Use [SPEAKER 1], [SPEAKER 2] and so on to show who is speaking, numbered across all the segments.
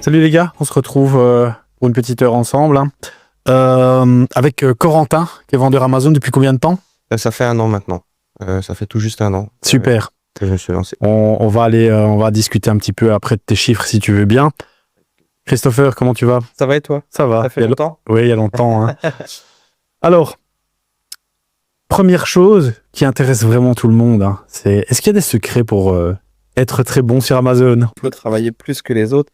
[SPEAKER 1] Salut les gars, on se retrouve pour une petite heure ensemble avec Corentin qui est vendeur Amazon depuis combien de temps?
[SPEAKER 2] Ça fait 1 an maintenant. Ça fait tout juste 1 an.
[SPEAKER 1] Super.
[SPEAKER 2] Que je me suis lancé.
[SPEAKER 1] On va discuter un petit peu après de tes chiffres si tu veux bien. Christopher, comment tu vas?
[SPEAKER 3] Ça va et toi?
[SPEAKER 1] Ça va.
[SPEAKER 3] Ça fait longtemps?
[SPEAKER 1] Oui, il y a longtemps. Alors, première chose qui intéresse vraiment tout le monde, c'est est-ce qu'il y a des secrets pour être très bon sur Amazon?
[SPEAKER 3] Il faut travailler plus que les autres.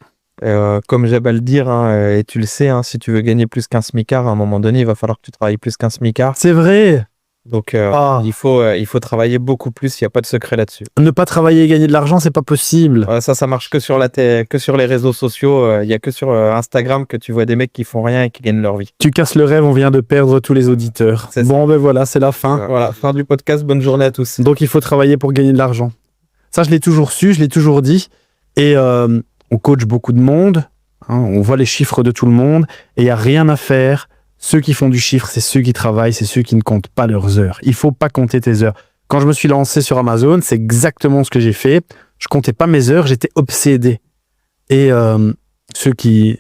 [SPEAKER 3] Comme j'aime à le dire, et tu le sais, si tu veux gagner plus qu'un smicard, à un moment donné, il va falloir que tu travailles plus qu'un smicard.
[SPEAKER 1] C'est vrai.
[SPEAKER 3] Donc, il faut travailler beaucoup plus. Il n'y a pas de secret là-dessus.
[SPEAKER 1] Ne pas travailler et gagner de l'argent, c'est pas possible.
[SPEAKER 3] Ça marche que sur les réseaux sociaux. Il n'y a que sur Instagram que tu vois des mecs qui font rien et qui gagnent leur vie.
[SPEAKER 1] Tu casses le rêve, on vient de perdre tous les auditeurs. Bon, ben voilà, c'est la fin.
[SPEAKER 3] Voilà, fin du podcast. Bonne journée à tous.
[SPEAKER 1] Donc, il faut travailler pour gagner de l'argent. Ça, je l'ai toujours su, je l'ai toujours dit. Et on coach beaucoup de monde. On voit les chiffres de tout le monde. Et il n'y a rien à faire. Ceux qui font du chiffre, c'est ceux qui travaillent, c'est ceux qui ne comptent pas leurs heures. Il ne faut pas compter tes heures. Quand je me suis lancé sur Amazon, c'est exactement ce que j'ai fait. Je ne comptais pas mes heures, j'étais obsédé. Et ceux qui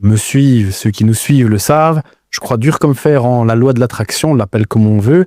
[SPEAKER 1] me suivent, ceux qui nous suivent le savent. Je crois dur comme fer en la loi de l'attraction, on l'appelle comme on veut.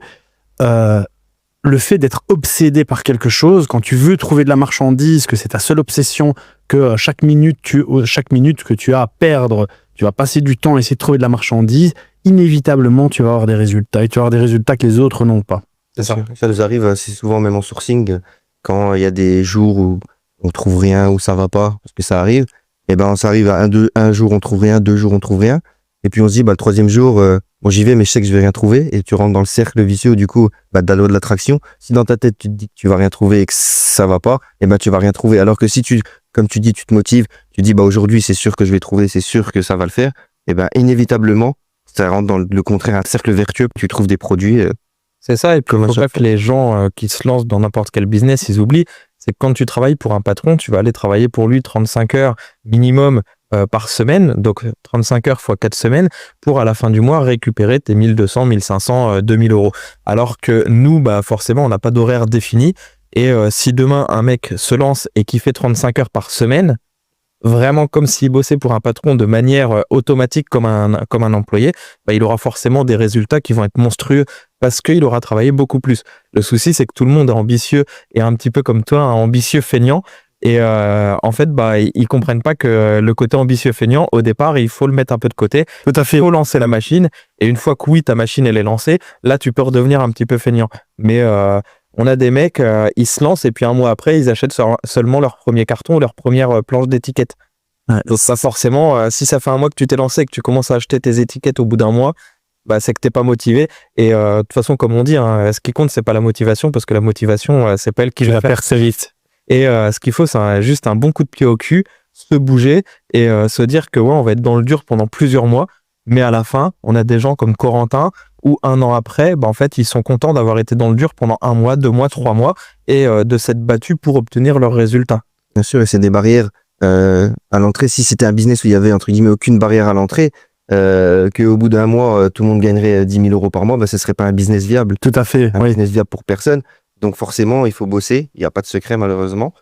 [SPEAKER 1] Le fait d'être obsédé par quelque chose, quand tu veux trouver de la marchandise, que c'est ta seule obsession, que chaque minute que tu as à perdre, tu vas passer du temps à essayer de trouver de la marchandise, inévitablement, tu vas avoir des résultats. Et tu vas avoir des résultats que les autres n'ont pas.
[SPEAKER 2] C'est ça. Ça nous arrive assez souvent, même en sourcing, quand il y a des jours où on trouve rien, où ça va pas, parce que ça arrive. Et ben, ça arrive à un jour on trouve rien, 2 jours on trouve rien. Et puis on se dit, le 3e jour, bon, j'y vais, mais je sais que je vais rien trouver. Et tu rentres dans le cercle vicieux, du coup, de la loi de l'attraction. Si dans ta tête, tu te dis que tu vas rien trouver et que ça va pas, et ben, tu vas rien trouver. Alors que si comme tu dis, tu te motives, tu dis, aujourd'hui, c'est sûr que je vais trouver, c'est sûr que ça va le faire. Et ben, inévitablement, ça rentre dans le contraire, un cercle vertueux. Tu trouves des produits.
[SPEAKER 3] C'est ça. Et puis, il ne faut pas que les gens qui se lancent dans n'importe quel business, ils oublient. C'est que quand tu travailles pour un patron, tu vas aller travailler pour lui 35 heures minimum par semaine, donc 35 heures fois 4 semaines, pour à la fin du mois récupérer tes 1200, 1500, 2000 euros. Alors que nous, forcément, on n'a pas d'horaire défini. Et si demain, un mec se lance et qui fait 35 heures par semaine, vraiment comme s'il bossait pour un patron de manière automatique comme un employé, il aura forcément des résultats qui vont être monstrueux parce qu'il aura travaillé beaucoup plus. Le souci, c'est que tout le monde est ambitieux et un petit peu comme toi, un ambitieux feignant. Et en fait, ils comprennent pas que le côté ambitieux feignant, au départ, il faut le mettre un peu de côté.
[SPEAKER 1] Tout à fait.
[SPEAKER 3] Il faut lancer la machine. Et une fois que oui, ta machine, elle est lancée, là, tu peux redevenir un petit peu feignant. Mais on a des mecs, ils se lancent et puis un mois après, ils achètent seulement leur premier carton ou leur première planche d'étiquette. Ouais. Donc ça, forcément, si ça fait 1 mois que tu t'es lancé et que tu commences à acheter tes étiquettes au bout d'1 mois, c'est que t'es pas motivé. Et de toute façon, comme on dit, ce qui compte, c'est pas la motivation, parce que la motivation, c'est pas elle qui va faire
[SPEAKER 1] très vite.
[SPEAKER 3] Et ce qu'il faut, c'est juste un bon coup de pied au cul, se bouger et se dire que on va être dans le dur pendant plusieurs mois. Mais à la fin, on a des gens comme Corentin où 1 an après, en fait, ils sont contents d'avoir été dans le dur pendant 1 mois, 2 mois, 3 mois et de s'être battus pour obtenir leurs résultats.
[SPEAKER 2] Bien sûr, et c'est des barrières à l'entrée. Si c'était un business où il y avait, entre guillemets, aucune barrière à l'entrée, qu'au bout d'1 mois, tout le monde gagnerait 10 000 euros par mois, ce serait pas un business viable.
[SPEAKER 1] Tout à fait.
[SPEAKER 2] Un business viable pour personne. Donc forcément, il faut bosser. Il n'y a pas de secret, malheureusement.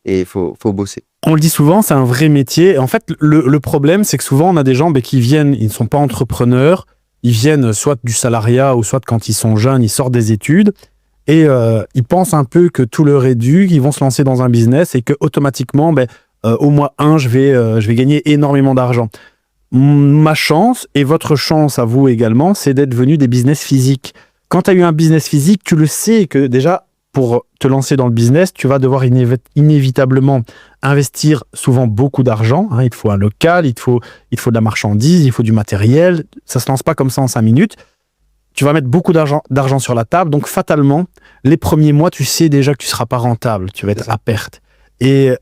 [SPEAKER 2] Et il faut bosser.
[SPEAKER 1] On le dit souvent, c'est un vrai métier. En fait, le problème, c'est que souvent, on a des gens qui viennent, ils ne sont pas entrepreneurs, ils viennent soit du salariat ou soit quand ils sont jeunes, ils sortent des études et ils pensent un peu que tout leur est dû, qu'ils vont se lancer dans un business et que automatiquement, au mois 1, je vais gagner énormément d'argent. Ma chance et votre chance à vous également, c'est d'être venus des business physiques. Quand tu as eu un business physique, tu le sais que déjà, pour te lancer dans le business, tu vas devoir inévitablement investir souvent beaucoup d'argent. Il te faut un local, il te faut de la marchandise, il faut du matériel. Ça ne se lance pas comme ça en 5 minutes. Tu vas mettre beaucoup d'argent sur la table. Donc, fatalement, les premiers mois, tu sais déjà que tu ne seras pas rentable. Tu vas être à perte. Et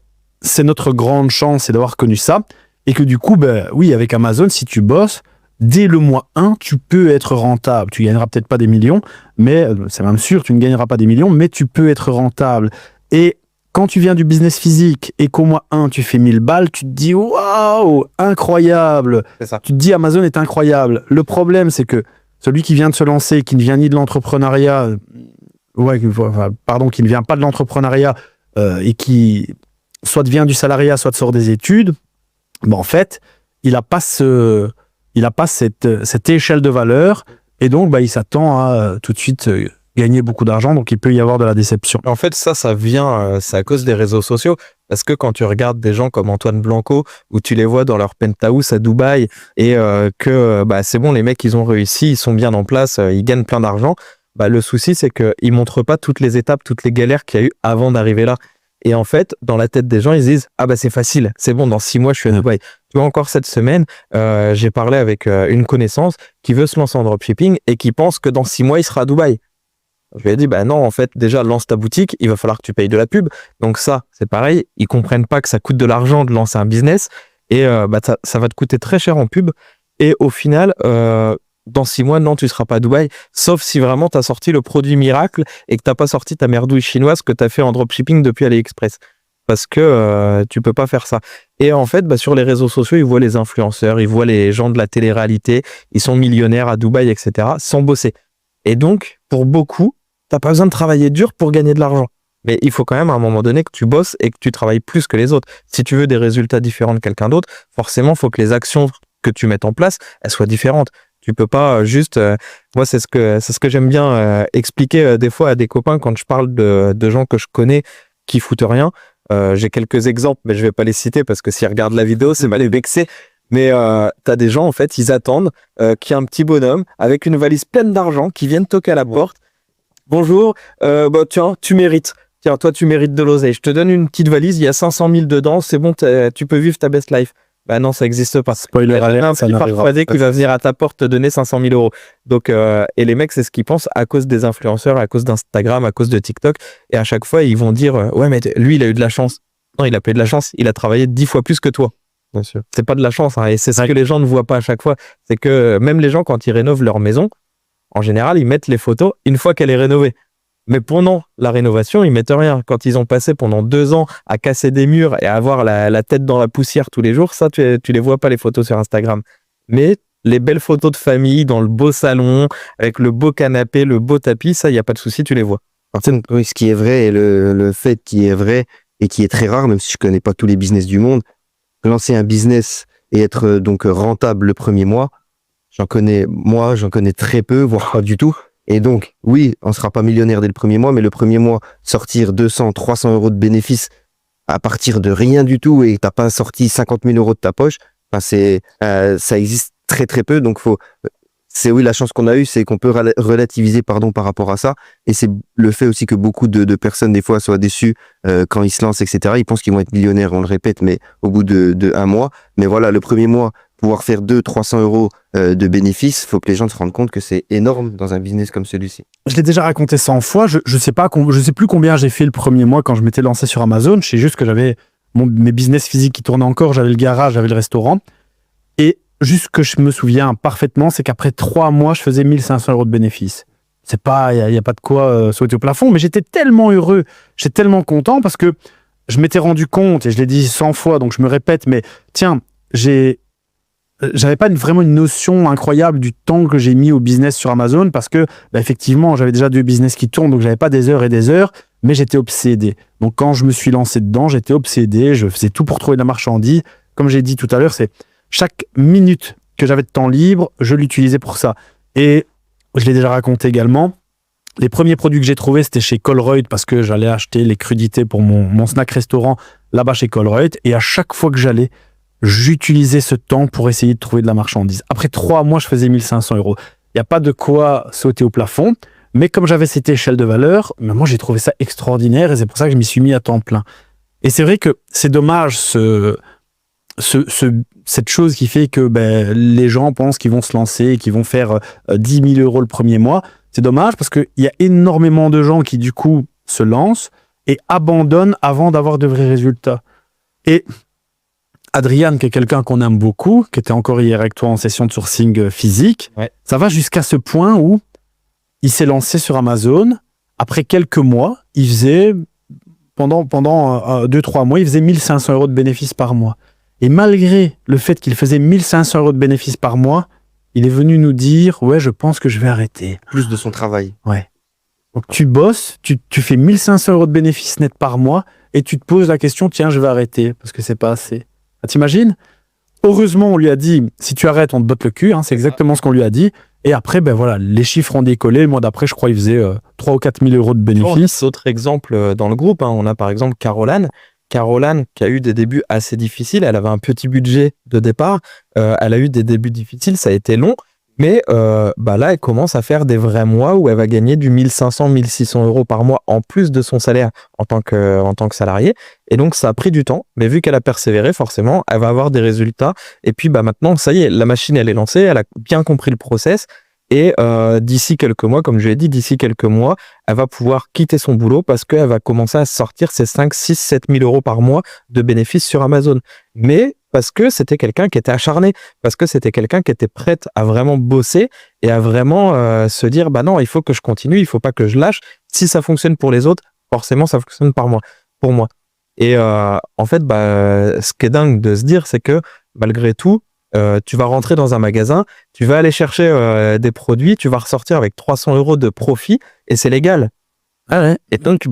[SPEAKER 1] c'est notre grande chance, c'est d'avoir connu ça. Et que du coup, oui, avec Amazon, si tu bosses, dès le mois 1, tu peux être rentable. Tu gagneras peut-être pas des millions, mais c'est même sûr, tu ne gagneras pas des millions, mais tu peux être rentable. Et quand tu viens du business physique et qu'au mois 1, tu fais 1000 balles, tu te dis « Waouh, incroyable !»
[SPEAKER 3] C'est ça.
[SPEAKER 1] Tu te dis « Amazon est incroyable !» Le problème, c'est que celui qui vient de se lancer, qui ne vient ni de l'entrepreneuriat, qui ne vient pas de l'entrepreneuriat et qui soit vient du salariat, soit sort des études, en fait, il n'a pas cette échelle de valeur et donc il s'attend à tout de suite gagner beaucoup d'argent, donc il peut y avoir de la déception.
[SPEAKER 3] En fait, ça vient, c'est à cause des réseaux sociaux. Parce que quand tu regardes des gens comme Antoine Blanco, où tu les vois dans leur penthouse à Dubaï et que c'est bon, les mecs, ils ont réussi, ils sont bien en place, ils gagnent plein d'argent. Le souci, c'est qu'ils montrent pas toutes les étapes, toutes les galères qu'il y a eu avant d'arriver là. Et en fait, dans la tête des gens, ils disent « Ah c'est facile, c'est bon, dans 6 mois, je suis à Dubaï. » Tu vois, encore cette semaine, j'ai parlé avec une connaissance qui veut se lancer en dropshipping et qui pense que dans 6 mois, il sera à Dubaï. Je lui ai dit, non, en fait, déjà, lance ta boutique, il va falloir que tu payes de la pub. Donc ça, c'est pareil, ils comprennent pas que ça coûte de l'argent de lancer un business et ça va te coûter très cher en pub. Et au final, dans 6 mois, non, tu seras pas à Dubaï, sauf si vraiment tu as sorti le produit miracle et que tu n'as pas sorti ta merdouille chinoise que tu as fait en dropshipping depuis AliExpress. Parce que tu peux pas faire ça. Et en fait, sur les réseaux sociaux, ils voient les influenceurs, ils voient les gens de la télé-réalité, ils sont millionnaires à Dubaï, etc., sans bosser. Et donc, pour beaucoup, t'as pas besoin de travailler dur pour gagner de l'argent. Mais il faut quand même à un moment donné que tu bosses et que tu travailles plus que les autres. Si tu veux des résultats différents de quelqu'un d'autre, forcément, il faut que les actions que tu mettes en place, elles soient différentes. Tu peux pas juste... moi, c'est ce que j'aime bien expliquer des fois à des copains quand je parle de gens que je connais qui foutent rien. J'ai quelques exemples, mais je vais pas les citer parce que s'ils regardent la vidéo, c'est mal vexé. Mais t'as des gens, en fait, ils attendent qu'il y ait un petit bonhomme avec une valise pleine d'argent qui vienne toquer à la porte. Bonjour, tiens, tu mérites. Tiens, toi, tu mérites de l'oseille. Je te donne une petite valise, il y a 500 000 dedans, c'est bon, tu peux vivre ta best life. Non, ça n'existe pas.
[SPEAKER 1] Spoiler alert, ça n'arrivera pas.
[SPEAKER 3] Qui va venir à ta porte te donner 500 000 euros. Donc, et les mecs, c'est ce qu'ils pensent à cause des influenceurs, à cause d'Instagram, à cause de TikTok. Et à chaque fois, ils vont dire, ouais, mais lui, il a eu de la chance. Non, il a pas eu de la chance, il a travaillé 10 fois plus que toi.
[SPEAKER 2] Bien sûr.
[SPEAKER 3] C'est pas de la chance, hein, et c'est ce que les gens ne voient pas à chaque fois. C'est que même les gens, quand ils rénovent leur maison, en général, ils mettent les photos une fois qu'elle est rénovée. Mais pendant la rénovation, ils mettent rien. Quand ils ont passé pendant 2 ans à casser des murs et à avoir la tête dans la poussière tous les jours, ça, tu les vois pas, les photos sur Instagram. Mais les belles photos de famille dans le beau salon, avec le beau canapé, le beau tapis, ça, il n'y a pas de souci, tu les vois.
[SPEAKER 2] Oui, ce qui est vrai et le fait qui est vrai et qui est très rare, même si je connais pas tous les business du monde, lancer un business et être donc rentable le premier mois, j'en connais très peu, voire pas du tout. Et donc, oui, on sera pas millionnaire dès le premier mois, mais le premier mois, sortir 200, 300 euros de bénéfices à partir de rien du tout et t'as pas sorti 50 000 euros de ta poche, ça existe très très peu. Donc c'est la chance qu'on a eue, c'est qu'on peut relativiser par rapport à ça. Et c'est le fait aussi que beaucoup de personnes des fois soient déçues quand ils se lancent, etc. Ils pensent qu'ils vont être millionnaires, on le répète, mais au bout de 1 mois. Mais voilà, le premier mois, pouvoir faire 200-300 euros de bénéfices, faut que les gens se rendent compte que c'est énorme dans un business comme celui-ci.
[SPEAKER 1] Je l'ai déjà raconté 100 fois. Je sais plus combien j'ai fait le premier mois quand je m'étais lancé sur Amazon. Je sais juste que j'avais mes business physiques qui tournaient encore. J'avais le garage, j'avais le restaurant. Et juste que je me souviens parfaitement, c'est qu'après 3 mois, je faisais 1500 euros de bénéfices. C'est pas, il y a pas de quoi sauter au plafond, mais j'étais tellement heureux, j'étais tellement content parce que je m'étais rendu compte, et je l'ai dit 100 fois, donc je me répète, mais tiens, j'avais pas vraiment une notion incroyable du temps que j'ai mis au business sur Amazon parce que, effectivement, j'avais déjà 2 business qui tournent, donc j'avais pas des heures et des heures, mais j'étais obsédé. Donc quand je me suis lancé dedans, j'étais obsédé, je faisais tout pour trouver de la marchandise. Comme j'ai dit tout à l'heure, c'est chaque minute que j'avais de temps libre, je l'utilisais pour ça. Et je l'ai déjà raconté également. Les premiers produits que j'ai trouvés, c'était chez Colruyt parce que j'allais acheter les crudités pour mon snack restaurant là-bas chez Colruyt. Et à chaque fois que j'allais, j'utilisais ce temps pour essayer de trouver de la marchandise. Après 3 mois, je faisais 1500 euros. Il n'y a pas de quoi sauter au plafond. Mais comme j'avais cette échelle de valeur, moi, j'ai trouvé ça extraordinaire et c'est pour ça que je m'y suis mis à temps plein. Et c'est vrai que c'est dommage cette chose qui fait que les gens pensent qu'ils vont se lancer, qu'ils vont faire 10 000 euros le premier mois. C'est dommage parce qu'il y a énormément de gens qui, du coup, se lancent et abandonnent avant d'avoir de vrais résultats. Et Adrian, qui est quelqu'un qu'on aime beaucoup, qui était encore hier avec toi en session de sourcing physique, ouais. Ça va jusqu'à ce point où il s'est lancé sur Amazon. Après quelques mois, il faisait, pendant 2-3 mois, il faisait 1500 euros de bénéfices par mois. Et malgré le fait qu'il faisait 1500 euros de bénéfices par mois, il est venu nous dire « Ouais, je pense que je vais arrêter. »
[SPEAKER 2] Plus de son travail.
[SPEAKER 1] Ouais. Donc tu bosses, tu fais 1500 euros de bénéfices nets par mois et tu te poses la question « Tiens, je vais arrêter parce que c'est pas assez. » T'imagines ? heureusement, on lui a dit, si tu arrêtes, on te botte le cul. Hein, c'est exactement ce qu'on lui a dit. Et après, ben voilà, les chiffres ont décollé. Le mois d'après, je crois, il faisait 3 ou 4 000 euros de bénéfices.
[SPEAKER 3] Autre exemple dans le groupe, hein, on a par exemple Caroline. Caroline qui a eu des débuts assez difficiles. Elle avait un petit budget de départ. Elle a eu des débuts difficiles. Ça a été long. Mais là, elle commence à faire des vrais mois où elle va gagner du 1500, 1600 euros par mois en plus de son salaire en tant que salarié. Et donc, ça a pris du temps. Mais vu qu'elle a persévéré, forcément, elle va avoir des résultats. Et puis, maintenant, ça y est, la machine, elle est lancée. Elle a bien compris le process. Et d'ici quelques mois, comme je l'ai dit, d'ici quelques mois, elle va pouvoir quitter son boulot parce qu'elle va commencer à sortir ses 5, 6, 7 000 euros par mois de bénéfices sur Amazon. Mais parce que c'était quelqu'un qui était acharné, parce que c'était quelqu'un qui était prête à vraiment bosser et à vraiment se dire, non, il faut que je continue, il faut pas que je lâche. Si ça fonctionne pour les autres, forcément, ça fonctionne pour moi. Et en fait, ce qui est dingue de se dire, c'est que malgré tout, tu vas rentrer dans un magasin, tu vas aller chercher des produits, tu vas ressortir avec 300 euros de profit et c'est légal.
[SPEAKER 1] Ah ouais.
[SPEAKER 3] Et donc,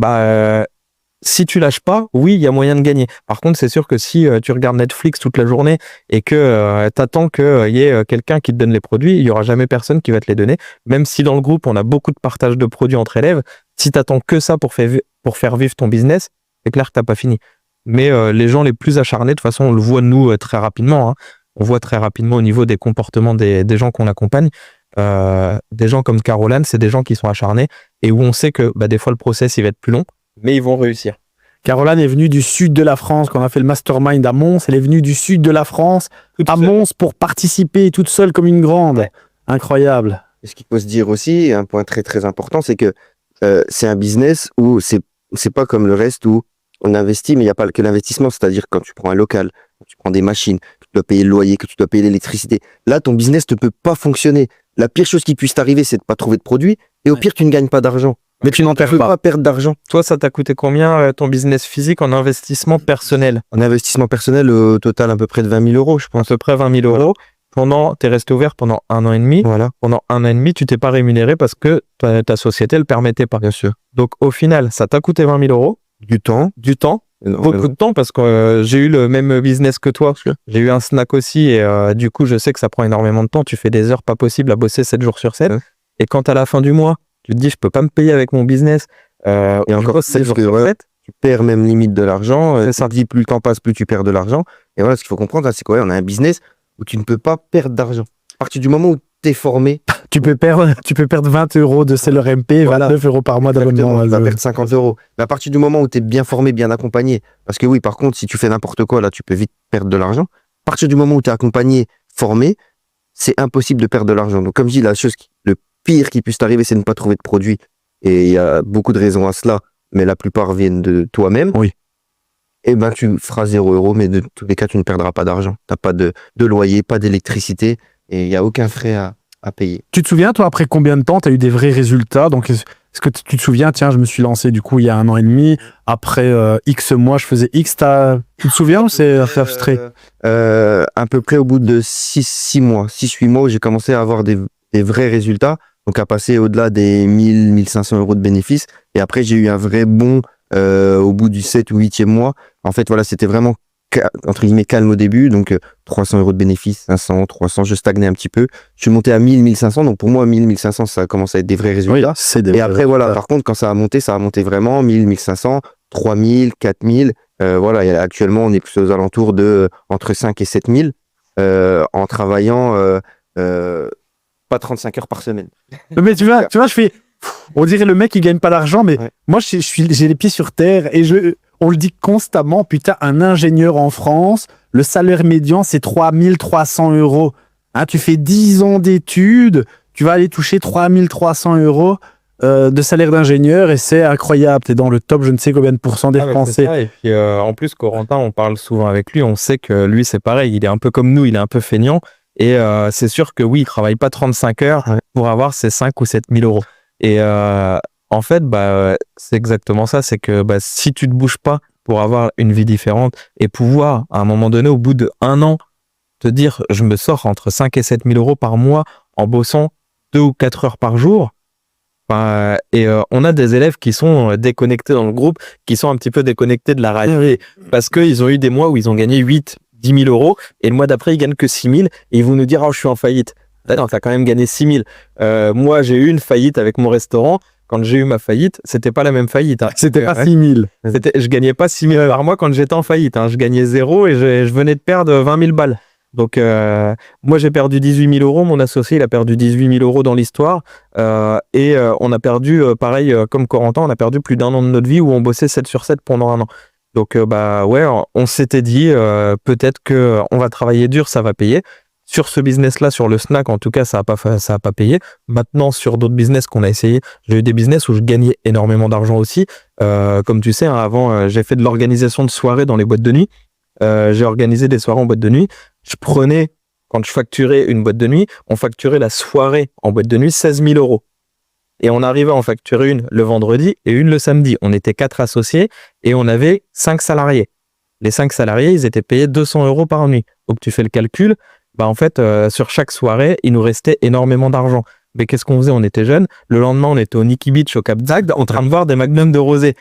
[SPEAKER 3] si tu lâches pas, oui, il y a moyen de gagner. Par contre, c'est sûr que si tu regardes Netflix toute la journée et que t'attends qu'il y ait quelqu'un qui te donne les produits, il y aura jamais personne qui va te les donner. Même si dans le groupe, on a beaucoup de partage de produits entre élèves, si t'attends que ça pour faire vivre ton business, c'est clair que t'as pas fini. Mais les gens les plus acharnés, de toute façon, on le voit nous très rapidement. Hein. On voit très rapidement au niveau des comportements des gens qu'on accompagne. Des gens comme Caroline, c'est des gens qui sont acharnés et où on sait que des fois le process il va être plus long, mais ils vont réussir.
[SPEAKER 1] Caroline est venue du sud de la France quand on a fait le mastermind à Mons. Elle est venue du sud de la France à Mons pour participer toute seule comme une grande. Ouais. Incroyable.
[SPEAKER 2] Et ce qu'il faut se dire aussi, un point très très important, c'est que c'est un business où c'est pas comme le reste où on investit, mais il n'y a pas que l'investissement. C'est-à-dire quand tu prends un local, quand tu prends des machines, que tu dois payer le loyer, que tu dois payer l'électricité. Là, ton business ne peut pas fonctionner. La pire chose qui puisse t'arriver, c'est de pas trouver de produit. Et au pire, tu ne gagnes pas d'argent.
[SPEAKER 1] Mais tu n'en perds
[SPEAKER 2] pas perdre d'argent.
[SPEAKER 3] Toi, ça t'a coûté combien ton business physique en investissement personnel?
[SPEAKER 2] En investissement personnel, au total, à peu près de 20 000 euros, je pense.
[SPEAKER 3] À peu près 20 000 euros. T'es resté ouvert pendant 1 an et demi.
[SPEAKER 2] Voilà.
[SPEAKER 3] Pendant 1 an et demi, tu t'es pas rémunéré parce que ta société ne le permettait pas.
[SPEAKER 2] Bien sûr.
[SPEAKER 3] Donc, au final, ça t'a coûté 20 000 euros.
[SPEAKER 2] Du temps.
[SPEAKER 3] Beaucoup de temps parce que j'ai eu le même business que toi. J'ai eu un snack aussi et du coup, je sais que ça prend énormément de temps. Tu fais des heures pas possibles à bosser 7 jours sur 7. Ouais. Et quand à la fin du mois, tu te dis, je peux pas me payer avec mon business.
[SPEAKER 2] Et encore 7 jours sur 7, tu perds même limite de l'argent. Ça dit, plus le temps passe, plus tu perds de l'argent. Et voilà, ce qu'il faut comprendre, c'est qu'on a un business où tu ne peux pas perdre d'argent. À partir du moment où tu es formé,
[SPEAKER 1] tu peux perdre 20 euros de Seller MP, voilà. 29 euros par mois d'abonnement.
[SPEAKER 2] Tu vas perdre 50 euros. Mais à partir du moment où tu es bien formé, bien accompagné, parce que oui, par contre, si tu fais n'importe quoi, là, tu peux vite perdre de l'argent. À partir du moment où tu es accompagné, formé, c'est impossible de perdre de l'argent. Donc, comme je dis, le pire qui puisse t'arriver, c'est de ne pas trouver de produit. Et il y a beaucoup de raisons à cela, mais la plupart viennent de toi-même.
[SPEAKER 1] Oui.
[SPEAKER 2] Et tu feras 0 euros, mais de tous les cas, tu ne perdras pas d'argent. Tu n'as pas de loyer, pas d'électricité, et il n'y a aucun frais à payer.
[SPEAKER 1] Tu te souviens, toi, après combien de temps tu as eu des vrais résultats? Donc, est-ce que tu te souviens, tiens, je me suis lancé du coup il y a 1 an et demi, après X mois, je faisais X, tu te souviens ou c'est abstrait?
[SPEAKER 2] À peu près au bout de 6 mois, 6-8 mois, où j'ai commencé à avoir des vrais résultats, donc à passer au-delà des 1 500 euros de bénéfices. Et après, j'ai eu un vrai bond au bout du 7 ou 8e mois. En fait, voilà, c'était vraiment entre guillemets calme au début, donc 300 euros de bénéfices, 500, 300, je stagnais un petit peu. Je suis monté à 1500, donc pour moi 1500 ça commence à être des vrais résultats.
[SPEAKER 1] Oui,
[SPEAKER 2] et après voilà, par contre quand ça a monté vraiment 1500, 3000, 4000. Voilà, et actuellement on est plus aux alentours de entre 5 et 7000 en travaillant pas 35 heures par semaine.
[SPEAKER 1] Mais tu vois, je fais, on dirait le mec qui gagne pas d'argent, mais ouais. Moi j'ai les pieds sur terre et on le dit constamment, putain, un ingénieur en France, le salaire médian, c'est 3300 euros. Hein, tu fais 10 ans d'études, tu vas aller toucher 3300 euros de salaire d'ingénieur et c'est incroyable. Tu es dans le top, je ne sais combien de pourcents des Français.
[SPEAKER 3] Et puis, en plus, Corentin, on parle souvent avec lui, on sait que lui, c'est pareil, il est un peu comme nous, il est un peu feignant. Et c'est sûr que oui, il ne travaille pas 35 heures pour avoir ses 5 ou 7 000 euros. Et en fait, c'est exactement ça. C'est que si tu ne te bouges pas pour avoir une vie différente et pouvoir, à un moment donné, au bout d'1 an, te dire je me sors entre 5 et 7 000 euros par mois en bossant 2 ou 4 heures par jour. On a des élèves qui sont déconnectés dans le groupe, qui sont un petit peu déconnectés de la réalité parce qu'ils ont eu des mois où ils ont gagné 8, 10 000 euros et le mois d'après, ils gagnent que 6 000 et ils vont nous dire, oh, je suis en faillite. Non, t'as quand même gagné 6 000. Moi, j'ai eu une faillite avec mon restaurant. Quand j'ai eu ma faillite, c'était pas la même faillite. Hein.
[SPEAKER 1] C'était pas 6 000.
[SPEAKER 3] Je gagnais pas 6 000 par mois quand j'étais en faillite. Hein. Je gagnais 0 et je venais de perdre 20 000 balles. Donc, moi, j'ai perdu 18 000 euros. Mon associé, il a perdu 18 000 euros dans l'histoire. On a perdu, pareil, comme Corentin, on a perdu plus d'1 an de notre vie où on bossait 7 sur 7 pendant 1 an. Donc, ouais, on s'était dit, peut-être qu'on va travailler dur, ça va payer. Sur ce business-là, sur le snack, en tout cas, ça a pas payé. Maintenant, sur d'autres business qu'on a essayé, j'ai eu des business où je gagnais énormément d'argent aussi. Comme tu sais, hein, avant, j'ai fait de l'organisation de soirées dans les boîtes de nuit. J'ai organisé des soirées en boîte de nuit. Je prenais, quand je facturais une boîte de nuit, on facturait la soirée en boîte de nuit 16 000 euros. Et on arrivait à en facturer une le vendredi et une le samedi. On était 4 associés et on avait 5 salariés. Les 5 salariés, ils étaient payés 200 euros par nuit. Donc, tu fais le calcul. Bah en fait, sur chaque soirée, il nous restait énormément d'argent. Mais qu'est-ce qu'on faisait? On était jeunes. Le lendemain, on était au Nikki Beach, au Cap d'Agde, en train de boire des magnums de rosé.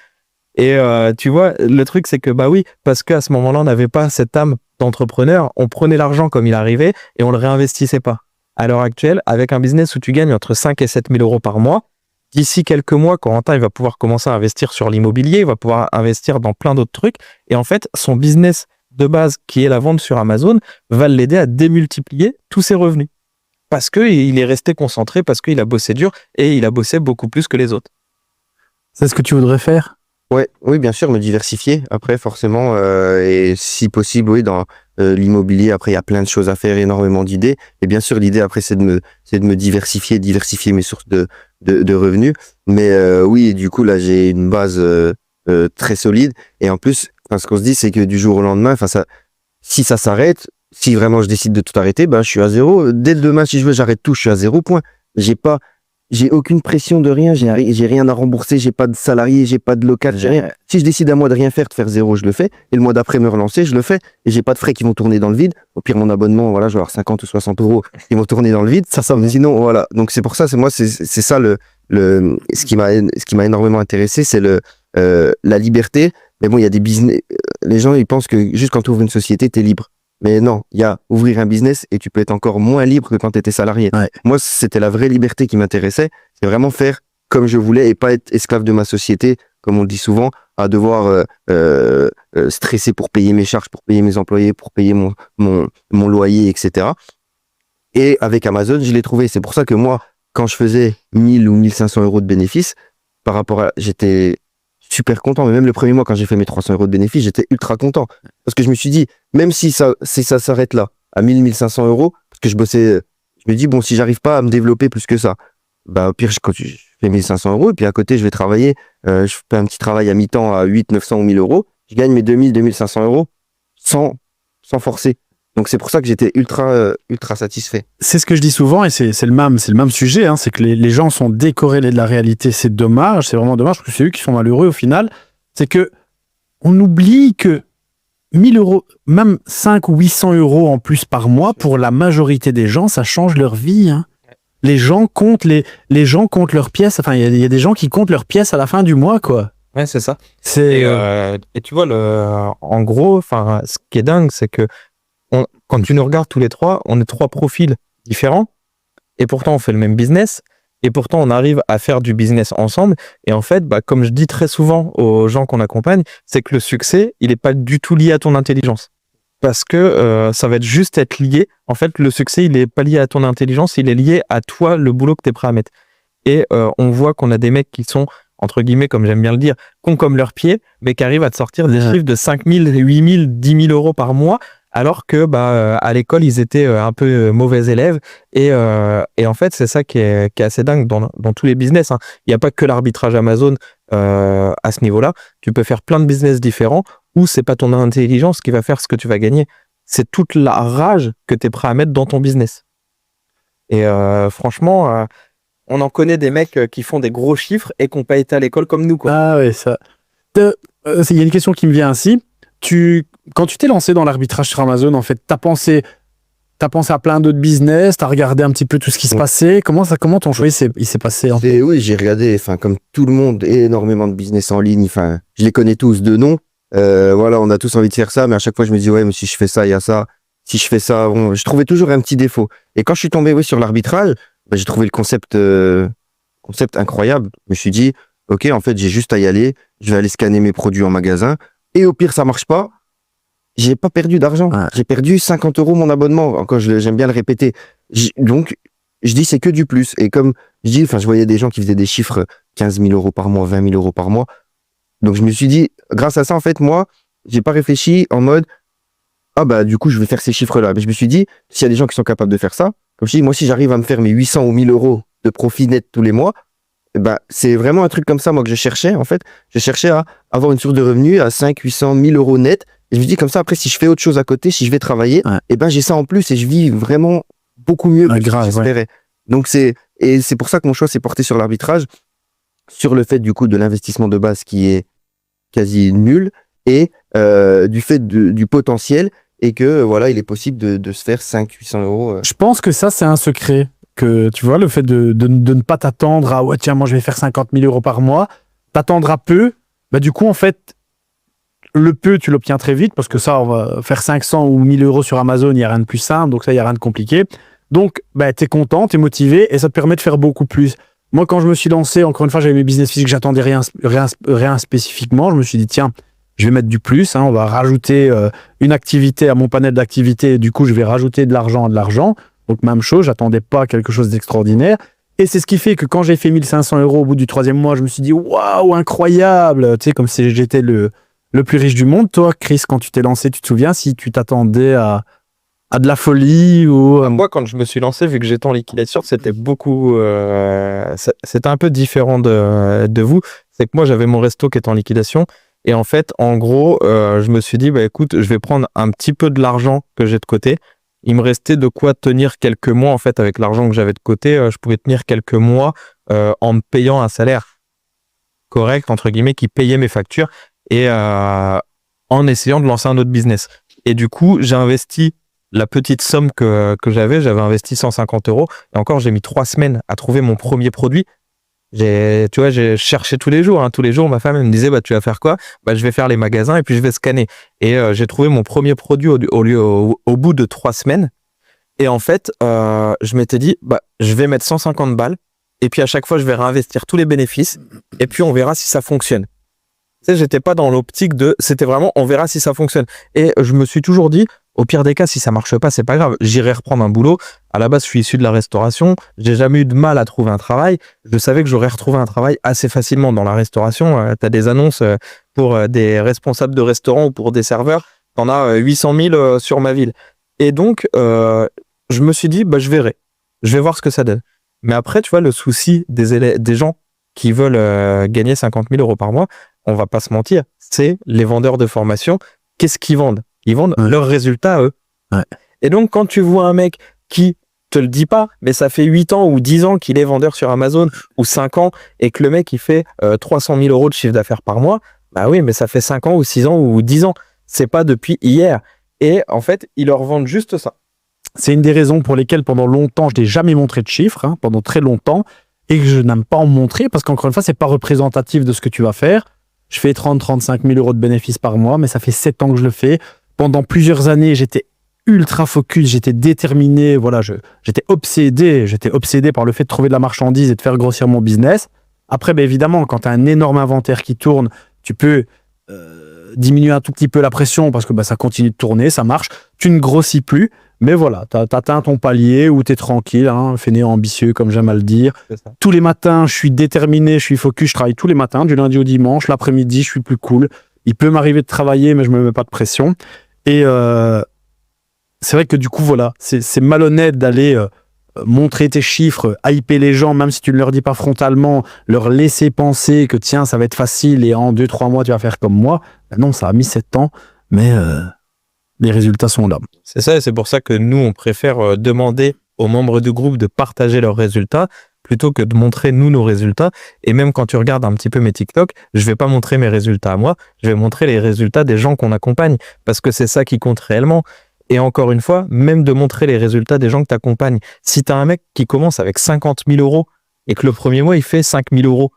[SPEAKER 3] Et tu vois, le truc, c'est que bah oui, parce qu'à ce moment-là, on n'avait pas cette âme d'entrepreneur. On prenait l'argent comme il arrivait et on le réinvestissait pas. À l'heure actuelle, avec un business où tu gagnes entre 5 et 7 000 euros par mois, d'ici quelques mois, Corentin, il va pouvoir commencer à investir sur l'immobilier, il va pouvoir investir dans plein d'autres trucs. Et en fait, son business de base, qui est la vente sur Amazon, va l'aider à démultiplier tous ses revenus. Parce qu'il est resté concentré, parce qu'il a bossé dur et il a bossé beaucoup plus que les autres.
[SPEAKER 1] C'est ce que tu voudrais faire?
[SPEAKER 2] Ouais, oui, bien sûr, me diversifier. Après, forcément, et si possible, oui, dans l'immobilier. Après, il y a plein de choses à faire, énormément d'idées. Et bien sûr, l'idée après, c'est de me diversifier mes sources de revenus. Mais oui, du coup, là, j'ai une base très solide. Et en plus, ce qu'on se dit, c'est que du jour au lendemain, si ça s'arrête, si vraiment je décide de tout arrêter, ben je suis à 0. Dès demain, si je veux, j'arrête tout, je suis à 0 point. J'ai aucune pression de rien, j'ai rien à rembourser, j'ai pas de salarié, j'ai pas de local, j'ai rien. Si je décide à moi de rien faire, de faire 0, je le fais. Et le mois d'après me relancer, je le fais. Et j'ai pas de frais qui vont tourner dans le vide. Au pire, mon abonnement, voilà, je vais avoir 50 ou 60 euros qui vont tourner dans le vide. Mais sinon, voilà. Donc c'est pour ça, c'est ça ce qui m'a énormément intéressé, c'est la liberté. Mais bon, il y a des business. Les gens, ils pensent que juste quand tu ouvres une société, tu es libre. Mais non, il y a ouvrir un business et tu peux être encore moins libre que quand tu étais salarié. Ouais. Moi, c'était la vraie liberté qui m'intéressait. C'est vraiment faire comme je voulais et pas être esclave de ma société, comme on le dit souvent, à devoir stresser pour payer mes charges, pour payer mes employés, pour payer mon loyer, etc. Et avec Amazon, je l'ai trouvé. C'est pour ça que moi, quand je faisais 1000 ou 1500 euros de bénéfices, j'étais super content. Mais même le premier mois, quand j'ai fait mes 300 euros de bénéfices, j'étais ultra content. Parce que je me suis dit, même si ça s'arrête là, à 1000, 1500 euros, parce que je bossais, je me dis, bon, si j'arrive pas à me développer plus que ça, bah, au pire, je fais 1500 euros, et puis à côté, je vais travailler, je fais un petit travail à mi-temps à 8, 900 ou 1000 euros, je gagne mes 2000, 2500 euros sans forcer. Donc c'est pour ça que j'étais ultra satisfait.
[SPEAKER 1] C'est ce que je dis souvent, et c'est le même sujet, hein, c'est que les gens sont décorrélés de la réalité. C'est dommage, c'est vraiment dommage, parce que c'est eux qui sont malheureux au final. C'est que on oublie que 1000 euros, même 5 ou 800 euros en plus par mois, pour la majorité des gens, ça change leur vie. Hein. Les gens comptent leurs pièces. Enfin, il y a des gens qui comptent leurs pièces à la fin du mois, quoi.
[SPEAKER 3] Ouais, c'est ça. Et tu vois, en gros, ce qui est dingue, c'est que quand tu nous regardes tous les trois, on est 3 profils différents et pourtant on fait le même business et pourtant on arrive à faire du business ensemble. Et en fait, comme je dis très souvent aux gens qu'on accompagne, c'est que le succès, il n'est pas du tout lié à ton intelligence. Parce que ça va être lié. En fait, le succès, il n'est pas lié à ton intelligence, il est lié à toi, le boulot que tu es prêt à mettre. Et on voit qu'on a des mecs qui sont, entre guillemets, comme j'aime bien le dire, cons comme leurs pieds, mais qui arrivent à te sortir des chiffres de 5 000, 8 000, 10 000 euros par mois, alors que à l'école, ils étaient un peu mauvais élèves. Et en fait, c'est ça qui est assez dingue dans tous les business. Hein. Il n'y a pas que l'arbitrage Amazon à ce niveau-là. Tu peux faire plein de business différents où c'est pas ton intelligence qui va faire ce que tu vas gagner. C'est toute la rage que tu es prêt à mettre dans ton business. Et franchement, on en connaît des mecs qui font des gros chiffres et qui n'ont pas été à l'école comme nous, quoi.
[SPEAKER 1] Ah ouais, ça. Il y a une question qui me vient ainsi. Quand tu t'es lancé dans l'arbitrage sur Amazon, en fait, t'as pensé à plein d'autres business, t'as regardé un petit peu tout ce qui se passait. Comment ton choix il s'est passé
[SPEAKER 2] Oui, j'ai regardé, comme tout le monde, énormément de business en ligne. Je les connais tous de nom, Voilà, on a tous envie de faire ça, mais à chaque fois, je me dis, ouais, mais si je fais ça, il y a ça. Si je fais ça, bon, je trouvais toujours un petit défaut. Et quand je suis tombé, oui, sur l'arbitrage, j'ai trouvé le concept incroyable. Je me suis dit, ok, en fait, j'ai juste à y aller. Je vais aller scanner mes produits en magasin. Et au pire, ça marche pas. J'ai pas perdu d'argent.
[SPEAKER 1] Ouais.
[SPEAKER 2] J'ai perdu 50 € mon abonnement. Encore, j'aime bien le répéter. Donc, je dis, c'est que du plus. Et comme je dis, enfin, je voyais des gens qui faisaient des chiffres 15 000 € par mois, 20 000 € par mois. Donc, je me suis dit, grâce à ça, en fait, moi, j'ai pas réfléchi en mode, ah bah, du coup, je vais faire ces chiffres-là. Mais je me suis dit, s'il y a des gens qui sont capables de faire ça, comme je dis, moi, si j'arrive à me faire mes 800 ou 1000 € de profit net tous les mois, bah, c'est vraiment un truc comme ça, moi, que je cherchais, en fait. Je cherchais à avoir une source de revenus à 5, 800, 1000 € net. Et je me dis, comme ça, après, si je fais autre chose à côté, si je vais travailler, et ben, j'ai ça en plus et je vis vraiment beaucoup mieux que ce que j'espérais. Donc, c'est pour ça que mon choix s'est porté sur l'arbitrage, sur le fait, du coup, de l'investissement de base qui est quasi nul et du fait du potentiel et que, voilà, il est possible de se faire 5, 800 €.
[SPEAKER 1] Je pense que ça, c'est un secret. Que tu vois, le fait de ne pas t'attendre à, ouais, tiens, moi, je vais faire 50 000 € par mois, t'attendre à peu, bah, du coup, en fait, le peu, tu l'obtiens très vite parce que ça, on va faire 500 ou 1000 € sur Amazon, il n'y a rien de plus simple, donc ça, il n'y a rien de compliqué. Donc, bah, tu es content, tu es motivé et ça te permet de faire beaucoup plus. Moi, quand je me suis lancé, encore une fois, j'avais mes business physiques, j'attendais rien spécifiquement. Je me suis dit, tiens, je vais mettre du plus, hein, on va rajouter une activité à mon panel d'activités et du coup, je vais rajouter de l'argent à de l'argent. Donc, même chose, j'attendais pas quelque chose d'extraordinaire. Et c'est ce qui fait que quand j'ai fait 1500 € au bout du 3e mois, je me suis dit, waouh, incroyable! Tu sais, comme si j'étais le plus riche du monde. Toi, Chris, quand tu t'es lancé, tu te souviens si tu t'attendais à de la folie ou...
[SPEAKER 3] Moi, quand je me suis lancé, vu que j'étais en liquidation, c'était beaucoup... c'était un peu différent de vous. C'est que moi, j'avais mon resto qui était en liquidation. Et en fait, en gros, je me suis dit, bah, écoute, je vais prendre un petit peu de l'argent que j'ai de côté. Il me restait de quoi tenir quelques mois, en fait, avec l'argent que j'avais de côté. Je pouvais tenir quelques mois en me payant un salaire correct, entre guillemets, qui payait mes factures et en essayant de lancer un autre business. Et du coup, j'ai investi la petite somme que j'avais investi 150 €. Et encore, j'ai mis 3 semaines à trouver mon premier produit. J'ai cherché tous les jours. Tous les jours, ma femme elle me disait, bah, tu vas faire quoi? Bah, je vais faire les magasins et puis je vais scanner. Et j'ai trouvé mon premier produit au bout de 3 semaines. Et en fait, je m'étais dit, bah, je vais mettre 150 balles. Et puis à chaque fois, je vais réinvestir tous les bénéfices. Et puis on verra si ça fonctionne. Tu sais, j'étais pas dans l'optique c'était vraiment, on verra si ça fonctionne. Et je me suis toujours dit, au pire des cas, si ça marche pas, c'est pas grave. J'irai reprendre un boulot. À la base, je suis issu de la restauration. J'ai jamais eu de mal à trouver un travail. Je savais que j'aurais retrouvé un travail assez facilement dans la restauration. Tu as des annonces pour des responsables de restaurants ou pour des serveurs. T'en as 800 000 sur ma ville. Et donc, je me suis dit, bah, je verrai. Je vais voir ce que ça donne. Mais après, tu vois, le souci des gens qui veulent gagner 50 000 € par mois, on va pas se mentir, c'est les vendeurs de formation. Qu'est-ce qu'ils vendent? Ils vendent leurs résultats à eux.
[SPEAKER 1] Ouais.
[SPEAKER 3] Et donc, quand tu vois un mec qui te le dit pas, mais ça fait 8 ans ou 10 ans qu'il est vendeur sur Amazon ou 5 ans et que le mec, il fait 300 000 € de chiffre d'affaires par mois, bah oui, mais ça fait 5 ans ou 6 ans ou 10 ans. C'est pas depuis hier. Et en fait, ils leur vendent juste ça.
[SPEAKER 1] C'est une des raisons pour lesquelles pendant longtemps, je n'ai jamais montré de chiffres, pendant très longtemps, et que je n'aime pas en montrer parce qu'encore une fois, c'est pas représentatif de ce que tu vas faire. Je fais 30-35 000 € de bénéfices par mois, mais ça fait 7 ans que je le fais. Pendant plusieurs années, j'étais ultra focus, j'étais déterminé, voilà, j'étais obsédé par le fait de trouver de la marchandise et de faire grossir mon business. Après, ben évidemment, quand tu as un énorme inventaire qui tourne, tu peux diminuer un tout petit peu la pression parce que bah, ça continue de tourner, ça marche, tu ne grossis plus, mais voilà, tu as atteint ton palier où tu es tranquille, fainéant ambitieux comme j'aime à le dire. Tous les matins, je suis déterminé, je suis focus, je travaille tous les matins, du lundi au dimanche, l'après-midi, je suis plus cool. Il peut m'arriver de travailler, mais je me mets pas de pression. Et c'est vrai que du coup, voilà, c'est malhonnête d'aller montrer tes chiffres, hyper les gens, même si tu ne leur dis pas frontalement, leur laisser penser que tiens, ça va être facile et en 2-3 mois, tu vas faire comme moi. Ben non, ça a mis 7 ans, mais les résultats sont là.
[SPEAKER 3] C'est ça, et c'est pour ça que nous, on préfère demander aux membres du groupe de partager leurs résultats plutôt que de montrer nous nos résultats. Et même quand tu regardes un petit peu mes TikTok, je vais pas montrer mes résultats à moi, je vais montrer les résultats des gens qu'on accompagne parce que c'est ça qui compte réellement. Et encore une fois, même de montrer les résultats des gens que tu accompagnes. Si tu as un mec qui commence avec 50 000 € et que le premier mois, il fait 5 000 €,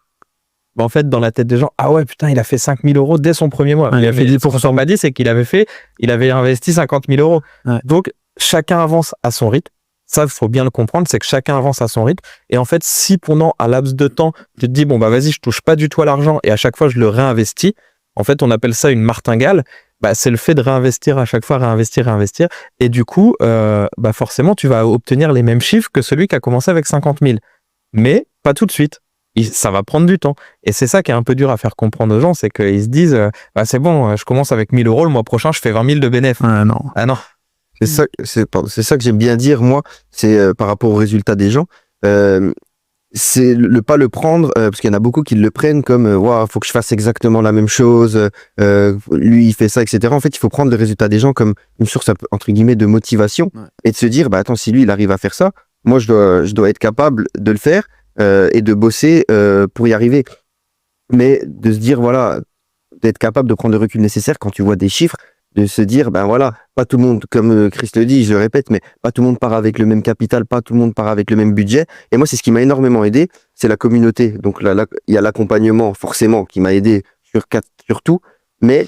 [SPEAKER 3] bah, en fait, dans la tête des gens, ah ouais, putain, il a fait 5 000 euros dès son premier mois.
[SPEAKER 1] Ouais, il a fait 10%.
[SPEAKER 3] Ce qu'on m'a dit, c'est qu'il avait investi 50 000 euros.
[SPEAKER 1] Ouais.
[SPEAKER 3] Donc, chacun avance à son rythme. Ça, il faut bien le comprendre, c'est que chacun avance à son rythme. Et en fait, si pendant un laps de temps, tu te dis, bon, bah vas-y, je touche pas du tout à l'argent et à chaque fois, je le réinvestis, en fait, on appelle ça une martingale. Bah, c'est le fait de réinvestir à chaque fois, réinvestir. Et du coup, bah forcément, tu vas obtenir les mêmes chiffres que celui qui a commencé avec 50 000. Mais pas tout de suite. Ça va prendre du temps. Et c'est ça qui est un peu dur à faire comprendre aux gens, c'est qu'ils se disent, bah, c'est bon, je commence avec 1 000 euros, le mois prochain, je fais 20 000 de bénéfice.
[SPEAKER 1] Non.
[SPEAKER 3] Ah non.
[SPEAKER 2] C'est ça que j'aime bien dire, moi, c'est par rapport aux résultats des gens. C'est pas le prendre, parce qu'il y en a beaucoup qui le prennent comme waouh, faut que je fasse exactement la même chose, lui il fait ça, etc. En fait, il faut prendre le résultat des gens comme une source entre guillemets de motivation, et de se dire, bah attends, si lui il arrive à faire ça, moi je dois être capable de le faire et de bosser pour y arriver. Mais de se dire, voilà, d'être capable de prendre le recul nécessaire quand tu vois des chiffres, de se dire, ben voilà, pas tout le monde, comme Chris le dit, je le répète, mais pas tout le monde part avec le même capital, pas tout le monde part avec le même budget. Et moi, c'est ce qui m'a énormément aidé, c'est la communauté. Donc là, il y a l'accompagnement, forcément, qui m'a aidé sur tout. Mais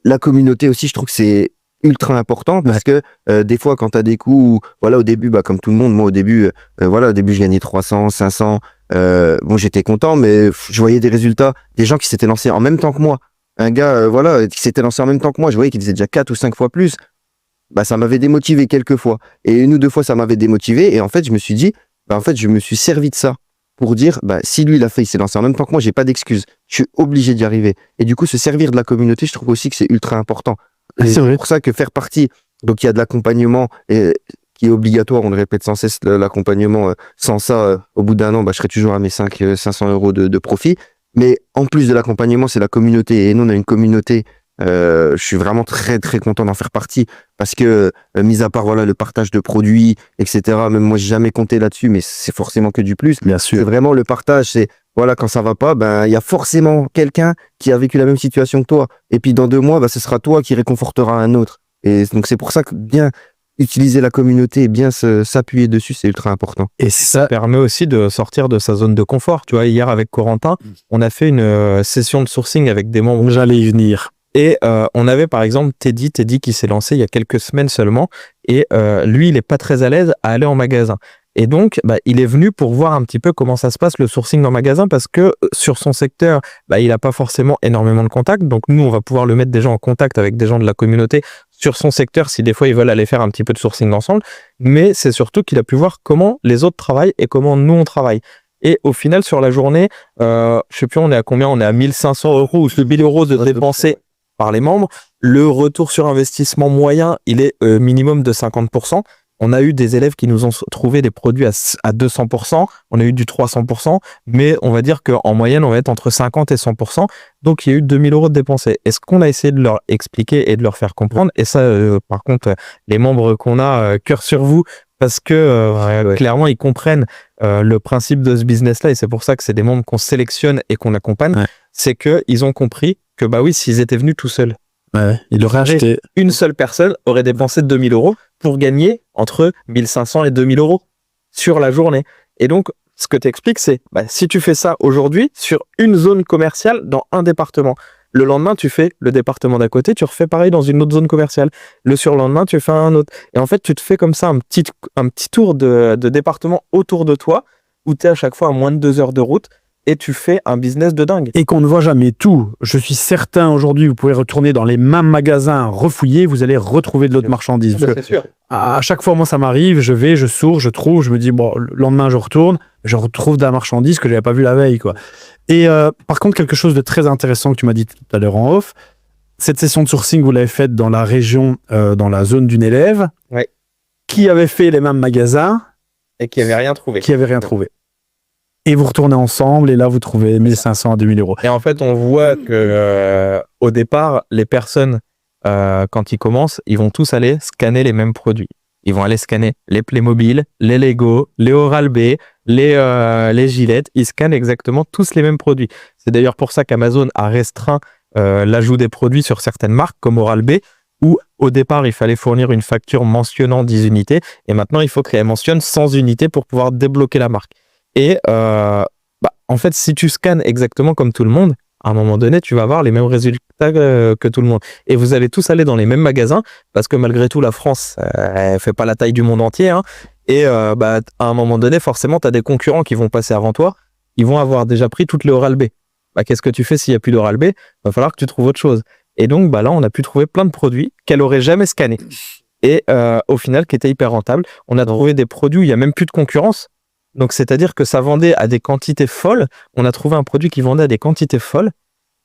[SPEAKER 2] la communauté aussi, je trouve que c'est ultra important parce que des fois, quand tu as des coups où, voilà, au début, bah, comme tout le monde, moi, au début, je gagnais 300, 500. Bon, j'étais content, mais je voyais des résultats, des gens qui s'étaient lancés en même temps que moi. Un gars, qui s'était lancé en même temps que moi, je voyais qu'il faisait déjà 4 ou 5 fois plus. Bah, ça m'avait démotivé quelques fois. Et 1 ou 2 fois, ça m'avait démotivé. Et en fait, je me suis dit, je me suis servi de ça pour dire, si lui, il s'est lancé en même temps que moi, j'ai pas d'excuse. Je suis obligé d'y arriver. Et du coup, se servir de la communauté, je trouve aussi que c'est ultra important. C'est pour ça que faire partie, donc il y a de l'accompagnement qui est obligatoire, on le répète sans cesse, l'accompagnement. Sans ça, au bout d'un an, je serais toujours à mes 500 euros de profit. Mais en plus de l'accompagnement, c'est la communauté. Et nous, on a une communauté. Je suis vraiment très, très content d'en faire partie. Parce que, mis à part voilà, le partage de produits, etc., même moi, j'ai jamais compté là-dessus, mais c'est forcément que du plus.
[SPEAKER 1] Bien sûr.
[SPEAKER 2] C'est vraiment le partage. C'est, voilà, quand ça va pas, il y a forcément quelqu'un qui a vécu la même situation que toi. Et puis, dans 2 mois, ce sera toi qui réconfortera un autre. Et donc, c'est pour ça que bien utiliser la communauté et bien s'appuyer dessus, c'est ultra important.
[SPEAKER 3] Et ça permet aussi de sortir de sa zone de confort. Tu vois, hier avec Corentin, on a fait une session de sourcing avec des membres.
[SPEAKER 1] J'allais y venir.
[SPEAKER 3] Et on avait par exemple Teddy qui s'est lancé il y a quelques semaines seulement. Et lui, il est pas très à l'aise à aller en magasin. Et donc, il est venu pour voir un petit peu comment ça se passe le sourcing en magasin parce que sur son secteur, il n'a pas forcément énormément de contacts. Donc nous, on va pouvoir le mettre déjà en contact avec des gens de la communauté sur son secteur si des fois ils veulent aller faire un petit peu de sourcing ensemble. Mais c'est surtout qu'il a pu voir comment les autres travaillent et comment nous on travaille. Et au final, sur la journée, je sais plus, on est à combien? On est à 1 500 euros ou 1 000 euros de dépensés par les membres. Le retour sur investissement moyen, il est minimum de 50%. On a eu des élèves qui nous ont trouvé des produits à 200%, on a eu du 300%, mais on va dire qu'en moyenne, on va être entre 50 et 100%. Donc, il y a eu 2 000 euros de dépensés. Et ce qu'on a essayé de leur expliquer et de leur faire comprendre, et ça, par contre, les membres qu'on a, cœur sur vous, parce que clairement, ils comprennent le principe de ce business-là, et c'est pour ça que c'est des membres qu'on sélectionne et qu'on accompagne, c'est qu'ils ont compris que, oui, s'ils étaient venus tout seuls,
[SPEAKER 1] ils auraient acheté.
[SPEAKER 3] Une seule personne aurait dépensé 2 000 euros pour gagner entre 1 500 et 2 000 euros sur la journée. Et donc, ce que tu expliques, c'est si tu fais ça aujourd'hui sur une zone commerciale dans un département, le lendemain, tu fais le département d'à côté, tu refais pareil dans une autre zone commerciale. Le surlendemain, tu fais un autre. Et en fait, tu te fais comme ça un petit tour de département autour de toi où tu es à chaque fois à moins de 2 heures de route. Et tu fais un business de dingue.
[SPEAKER 1] Et qu'on ne voit jamais tout. Je suis certain aujourd'hui, vous pouvez retourner dans les mêmes magasins, refouiller, vous allez retrouver de l'autre marchandise.
[SPEAKER 3] C'est sûr.
[SPEAKER 1] À chaque fois, moi, ça m'arrive, je vais, je sourds, je trouve, je me dis, bon, le lendemain, je retourne, je retrouve de la marchandise que je n'avais pas vue la veille, quoi. Et par contre, quelque chose de très intéressant que tu m'as dit tout à l'heure en off, cette session de sourcing, vous l'avez faite dans la région, dans la zone d'une élève, qui avait fait les mêmes magasins.
[SPEAKER 3] Et qui n'avait rien trouvé.
[SPEAKER 1] Et vous retournez ensemble et là, vous trouvez 1 500 à 2 000 euros.
[SPEAKER 3] Et en fait, on voit que au départ, les personnes, quand ils commencent, ils vont tous aller scanner les mêmes produits. Ils vont aller scanner les Playmobil, les Lego, les Oral-B, les Gillette. Ils scannent exactement tous les mêmes produits. C'est d'ailleurs pour ça qu'Amazon a restreint l'ajout des produits sur certaines marques comme Oral-B, où au départ, il fallait fournir une facture mentionnant 10 unités. Et maintenant, il faut qu'elle mentionne 100 unités pour pouvoir débloquer la marque. Et en en fait, si tu scannes exactement comme tout le monde, à un moment donné, tu vas avoir les mêmes résultats que tout le monde. Et vous allez tous aller dans les mêmes magasins, parce que malgré tout, la France, elle fait pas la taille du monde entier. Hein. Et à un moment donné, forcément, tu as des concurrents qui vont passer avant toi. Ils vont avoir déjà pris toutes les Oral-B. Qu'est-ce que tu fais s'il n'y a plus d'Oral-B? Il va falloir que tu trouves autre chose. Et donc, là, on a pu trouver plein de produits qu'elle aurait jamais scannés. Et au final, qui étaient hyper rentables. On a trouvé des produits où il n'y a même plus de concurrence. Donc, c'est-à-dire que ça vendait à des quantités folles. On a trouvé un produit qui vendait à des quantités folles.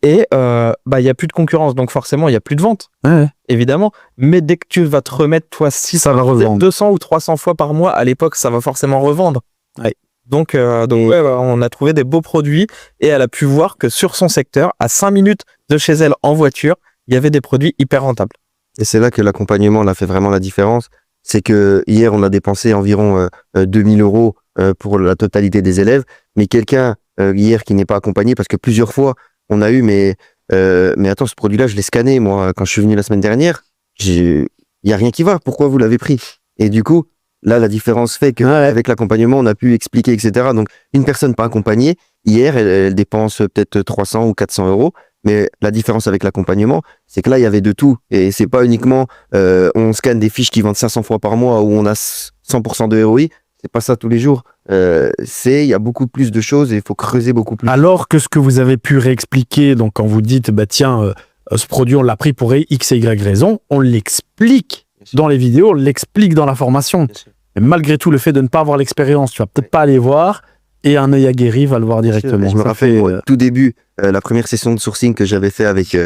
[SPEAKER 3] Et il n'y a plus de concurrence. Donc, forcément, il n'y a plus de vente. Ouais. Évidemment. Mais dès que tu vas te remettre, toi, 200 ou 300 fois par mois, à l'époque, ça va forcément revendre. Ouais. Donc on a trouvé des beaux produits et elle a pu voir que sur son secteur, à 5 minutes de chez elle en voiture, il y avait des produits hyper rentables.
[SPEAKER 2] Et c'est là que l'accompagnement là fait vraiment la différence. C'est que hier, on a dépensé environ 2000 € pour la totalité des élèves. Mais quelqu'un hier qui n'est pas accompagné, parce que plusieurs fois, on a eu, mais attends, ce produit-là, je l'ai scanné, moi, quand je suis venu la semaine dernière. Il n'y a rien qui va. Pourquoi vous l'avez pris? Et du coup, là, la différence fait qu'avec l'accompagnement, on a pu expliquer, etc. Donc, une personne pas accompagnée, hier, elle dépense peut-être 300 ou 400 €. Mais la différence avec l'accompagnement, c'est que là, il y avait de tout. Et c'est pas uniquement, on scanne des fiches qui vendent 500 fois par mois où on a 100% de ROI. C'est pas ça tous les jours. Il y a beaucoup plus de choses et il faut creuser beaucoup plus.
[SPEAKER 1] Alors que ce que vous avez pu réexpliquer, donc quand vous dites, ce produit, on l'a pris pour X et Y raison, on l'explique dans les vidéos, on l'explique dans la formation. Mais malgré tout, le fait de ne pas avoir l'expérience, tu vas peut-être pas aller voir, et un œil aguerri va le voir directement.
[SPEAKER 2] Je me rappelle, au tout début, la première session de sourcing que j'avais fait avec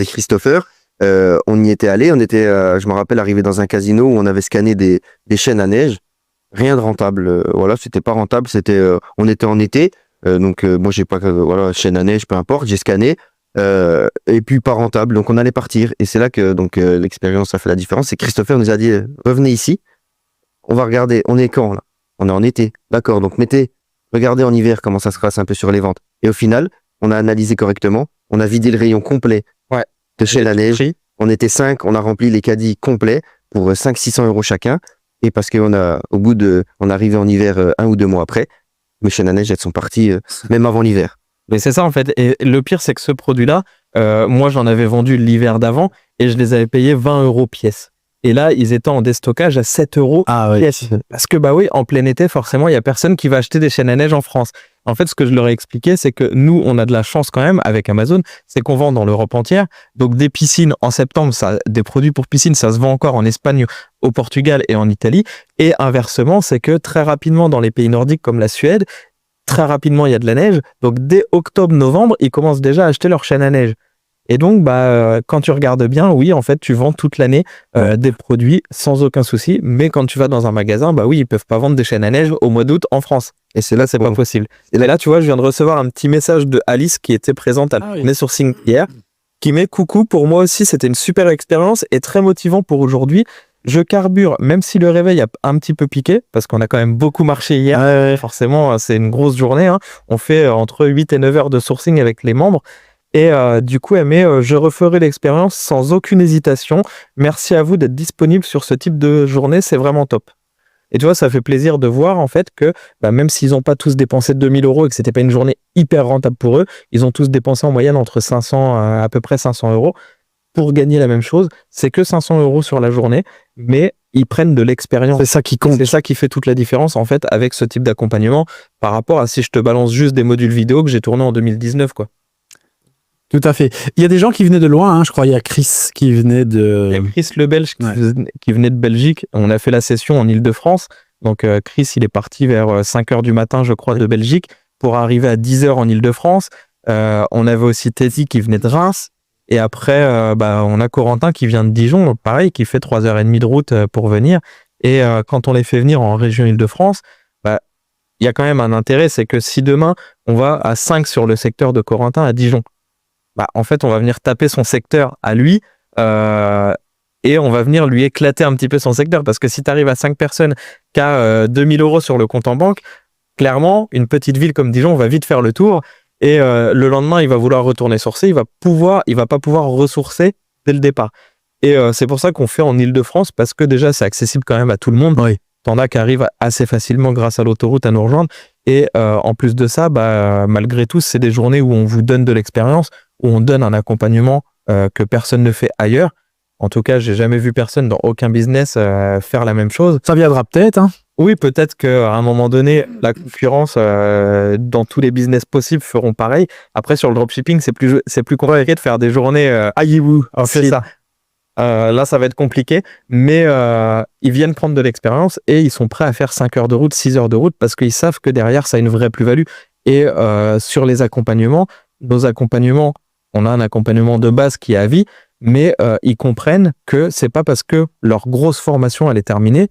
[SPEAKER 2] Christopher, on y était allé, je me rappelle, arrivé dans un casino où on avait scanné des chaînes à neige. Rien de rentable. C'était pas rentable. On était en été, donc moi j'ai pas, chaîne à neige, peu importe. J'ai scanné. Et puis pas rentable, donc on allait partir et c'est là que l'expérience a fait la différence. C'est Christopher nous a dit revenez ici, on va regarder, on est quand là? On est en été, d'accord, donc regardez en hiver comment ça se passe un peu sur les ventes. Et au final, on a analysé correctement, on a vidé le rayon complet de chez la neige, on était 5, on a rempli les caddies complets pour 500-600 € chacun, et parce qu'on a on est arrivé en hiver 1 ou 2 mois après, mes chaînes à neige elles sont parties même avant l'hiver.
[SPEAKER 3] Mais c'est ça en fait, et le pire c'est que ce produit-là, moi j'en avais vendu l'hiver d'avant et je les avais payés 20 € pièce. Et là, ils étaient en déstockage à 7 € pièce. Parce que en plein été, forcément, il n'y a personne qui va acheter des chaînes à neige en France. En fait, ce que je leur ai expliqué, c'est que nous, on a de la chance quand même avec Amazon, c'est qu'on vend dans l'Europe entière. Donc des piscines en septembre, des produits pour piscine, ça se vend encore en Espagne, au Portugal et en Italie. Et inversement, c'est que très rapidement dans les pays nordiques comme la Suède, très rapidement, il y a de la neige. Donc, dès octobre-novembre, ils commencent déjà à acheter leur chaîne à neige. Et donc, quand tu regardes bien, oui, en fait, tu vends toute l'année des produits sans aucun souci. Mais quand tu vas dans un magasin, ils peuvent pas vendre des chaînes à neige au mois d'août en France. Et c'est là, c'est pas possible. Et là, tu vois, je viens de recevoir un petit message de Alice qui était présente à la sourcing hier, qui met coucou. Pour moi aussi, c'était une super expérience et très motivant pour aujourd'hui. Je carbure, même si le réveil a un petit peu piqué, parce qu'on a quand même beaucoup marché hier. Forcément, c'est une grosse journée. Hein. On fait entre 8 et 9 heures de sourcing avec les membres. Et du coup, elle met « Je referai l'expérience sans aucune hésitation. Merci à vous d'être disponible sur ce type de journée. C'est vraiment top. » Et tu vois, ça fait plaisir de voir en fait que même s'ils n'ont pas tous dépensé 2000 € et que c'était pas une journée hyper rentable pour eux, ils ont tous dépensé en moyenne entre 500 à peu près 500 € pour gagner la même chose. C'est que 500 € sur la journée, mais ils prennent de l'expérience.
[SPEAKER 1] C'est ça qui compte.
[SPEAKER 3] C'est ça qui fait toute la différence en fait avec ce type d'accompagnement par rapport à si je te balance juste des modules vidéo que j'ai tournés en 2019 quoi.
[SPEAKER 1] Tout à fait. Il y a des gens qui venaient de loin, hein. Je crois il y a Chris qui venait de...
[SPEAKER 3] Et Chris le Belge qui venait de Belgique. On a fait la session en Ile-de-France. Donc Chris, il est parti vers 5h du matin, je crois, de Belgique pour arriver à 10h en Ile-de-France. On avait aussi Tézi qui venait de Reims. Et après, on a Corentin qui vient de Dijon, pareil, qui fait 3h30 de route pour venir. Et quand on les fait venir en région Ile-de-France, il y a quand même un intérêt, c'est que si demain, on va à 5 sur le secteur de Corentin à Dijon, en fait, on va venir taper son secteur à lui et on va venir lui éclater un petit peu son secteur. Parce que si tu arrives à 5 personnes qui a 2000 € sur le compte en banque, clairement, une petite ville comme Dijon va vite faire le tour. Et le lendemain, il va vouloir retourner sourcer. Il va pas pouvoir ressourcer dès le départ. Et c'est pour ça qu'on fait en Ile-de-France parce que déjà, c'est accessible quand même à tout le monde.
[SPEAKER 1] Oui.
[SPEAKER 3] t'en as qui arrivent assez facilement grâce à l'autoroute à nous rejoindre. Et en plus de ça, malgré tout, c'est des journées où on vous donne de l'expérience, où on donne un accompagnement que personne ne fait ailleurs. En tout cas, j'ai jamais vu personne dans aucun business faire la même chose.
[SPEAKER 1] Ça viendra peut-être, hein.
[SPEAKER 3] Oui, peut-être qu'à un moment donné, la concurrence dans tous les business possibles feront pareil. Après, sur le dropshipping, c'est plus compliqué de faire des journées c'est ça. Là, ça va être compliqué, mais ils viennent prendre de l'expérience et ils sont prêts à faire 5 heures de route, 6 heures de route parce qu'ils savent que derrière, ça a une vraie plus-value. Et sur les accompagnements, nos accompagnements, on a un accompagnement de base qui est à vie, mais ils comprennent que c'est pas parce que leur grosse formation elle est terminée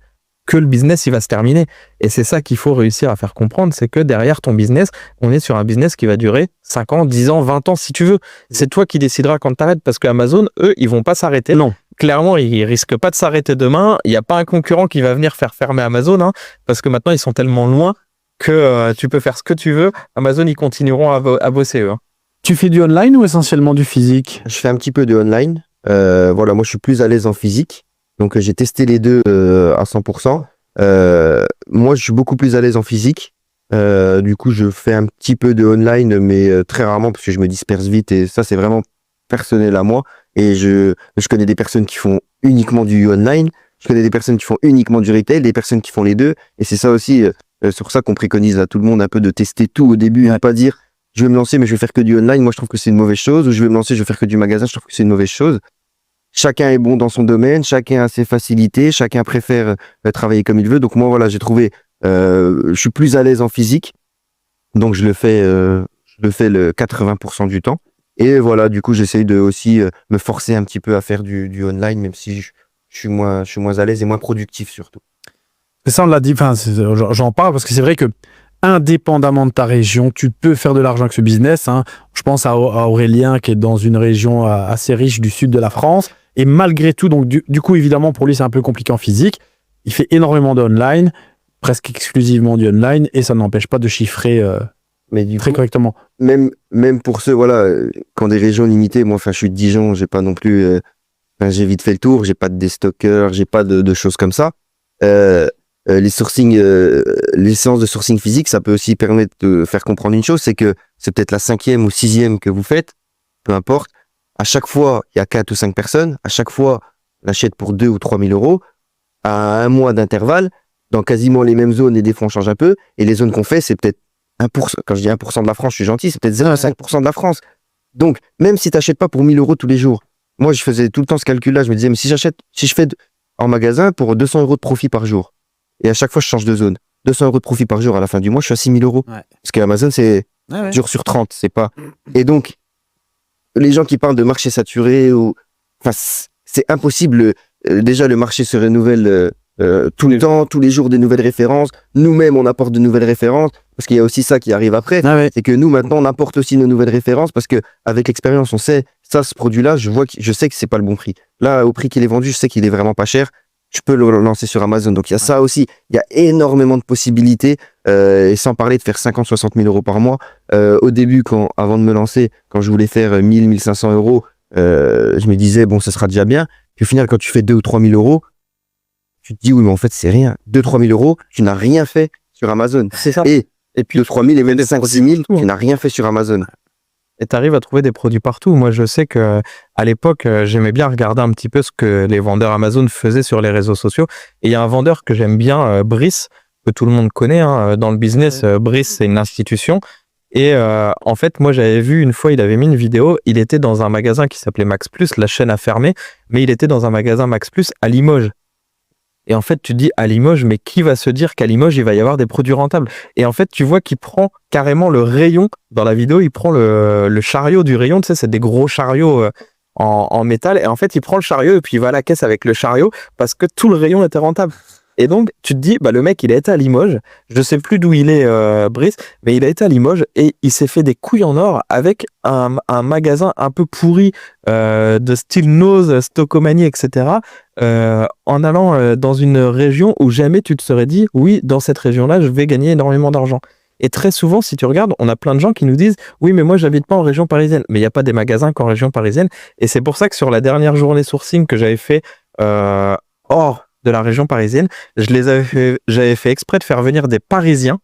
[SPEAKER 3] que le business il va se terminer. Et c'est ça qu'il faut réussir à faire comprendre, c'est que derrière ton business, on est sur un business qui va durer 5 ans, 10 ans, 20 ans si tu veux. C'est toi qui décideras quand t'arrêtes parce que Amazon, eux, ils vont pas s'arrêter.
[SPEAKER 1] Non.
[SPEAKER 3] Clairement, ils risquent pas de s'arrêter demain. Il n'y a pas un concurrent qui va venir faire fermer Amazon, hein, parce que maintenant ils sont tellement loin que tu peux faire ce que tu veux. Amazon, ils continueront à bosser eux. Hein.
[SPEAKER 1] Tu fais du online ou essentiellement du physique?
[SPEAKER 2] Je fais un petit peu de online. Voilà, moi je suis plus à l'aise en physique. Donc j'ai testé les deux à 100%. Moi je suis beaucoup plus à l'aise en physique. Du coup je fais un petit peu de online, mais très rarement parce que je me disperse vite et ça c'est vraiment personnel à moi. Et je connais des personnes qui font uniquement du online. Je connais des personnes qui font uniquement du retail, des personnes qui font les deux. Et c'est ça aussi, sur ça qu'on préconise à tout le monde un peu de tester tout au début, ne pas dire je vais me lancer mais je vais faire que du online. Moi je trouve que c'est une mauvaise chose. Ou je vais me lancer, je vais faire que du magasin. Je trouve que c'est une mauvaise chose. Chacun est bon dans son domaine, chacun a ses facilités, chacun préfère travailler comme il veut. Donc moi voilà, j'ai trouvé, je suis plus à l'aise en physique, donc je le fais le 80% du temps. Et voilà, du coup j'essaye de aussi me forcer un petit peu à faire du online, même si je suis moins à l'aise et moins productif surtout.
[SPEAKER 1] Et ça on l'a dit, enfin j'en parle parce que c'est vrai que indépendamment de ta région, tu peux faire de l'argent avec ce business. Hein. Je pense à Aurélien qui est dans une région assez riche du sud de la France. Et malgré tout, donc du coup, évidemment, pour lui, c'est un peu compliqué en physique. Il fait énormément de online, presque exclusivement du online, et ça n'empêche pas de chiffrer
[SPEAKER 2] Mais du
[SPEAKER 1] très
[SPEAKER 2] coup,
[SPEAKER 1] correctement.
[SPEAKER 2] même pour ceux, voilà, quand des régions limitées, moi, enfin, je suis de Dijon, j'ai pas non plus, j'ai vite fait le tour, j'ai pas de déstockers, j'ai pas de choses comme ça. Les sourcing, les séances de sourcing physique, ça peut aussi permettre de faire comprendre une chose, c'est que c'est peut-être la 5e ou 6e que vous faites, peu importe. À chaque fois, il y a 4 ou 5 personnes. À chaque fois, on achète pour 2 ou 3 000 euros à un mois d'intervalle dans quasiment les mêmes zones et des fois on change un peu. Et les zones qu'on fait, c'est peut-être 1%. Quand je dis 1% de la France, je suis gentil, c'est peut-être 0,5% de la France. Donc, même si tu n'achètes pas pour 1 000 euros tous les jours, moi, je faisais tout le temps ce calcul-là. Je me disais, mais si je fais en magasin pour 200 euros de profit par jour, et à chaque fois, je change de zone, 200 euros de profit par jour à la fin du mois, je suis à 6 000 euros. Ouais. Parce qu'Amazon, c'est jour sur 30, c'est pas. Et donc, les gens qui parlent de marché saturé, c'est impossible. Déjà, le marché se renouvelle tout le temps, tous les jours, des nouvelles références. Nous-mêmes, on apporte de nouvelles références parce qu'il y a aussi ça qui arrive après. C'est que nous, maintenant, on apporte aussi nos nouvelles références parce que avec l'expérience, on sait ça, ce produit-là, je sais que c'est pas le bon prix. Là, au prix qu'il est vendu, je sais qu'il est vraiment pas cher. Je peux le lancer sur Amazon. Donc, il y a ça aussi. Il y a énormément de possibilités. Et sans parler de faire 50, 60 000 euros par mois. Au début, avant de me lancer, quand je voulais faire 1000, 1500 euros, je me disais, bon, ça sera déjà bien. Puis au final, quand tu fais 2 ou 3 000 euros, tu te dis, oui, mais en fait, c'est rien. 2 3 000 euros, tu n'as rien fait sur Amazon.
[SPEAKER 3] C'est ça.
[SPEAKER 2] Et puis 2 3 000 et même 5 6 000, tu n'as rien fait sur Amazon.
[SPEAKER 3] Et tu arrives à trouver des produits partout. Moi, je sais que à l'époque, j'aimais bien regarder un petit peu ce que les vendeurs Amazon faisaient sur les réseaux sociaux. Et il y a un vendeur que j'aime bien, Brice, que tout le monde connaît hein, dans le business. Brice, c'est une institution. Et en fait, moi, j'avais vu une fois, il avait mis une vidéo. Il était dans un magasin qui s'appelait Max Plus. La chaîne a fermé, mais il était dans un magasin Max Plus à Limoges. Et en fait, tu te dis à Limoges, mais qui va se dire qu'à Limoges, il va y avoir des produits rentables? Et en fait, tu vois qu'il prend carrément le rayon. Dans la vidéo, il prend le chariot du rayon. Tu sais, c'est des gros chariots en métal. Et en fait, il prend le chariot et puis il va à la caisse avec le chariot parce que tout le rayon était rentable. Et donc, tu te dis, bah, le mec, il a été à Limoges. Je sais plus d'où il est, Brice, mais il a été à Limoges et il s'est fait des couilles en or avec un magasin un peu pourri de style Nose, Stockomanie, etc. En allant dans une région où jamais tu te serais dit, oui, dans cette région-là, je vais gagner énormément d'argent. Et très souvent, si tu regardes, on a plein de gens qui nous disent, oui, mais moi, j'habite pas en région parisienne. Mais il n'y a pas des magasins qu'en région parisienne. Et c'est pour ça que sur la dernière journée sourcing que j'avais fait hors de la région parisienne. J'avais fait exprès de faire venir des Parisiens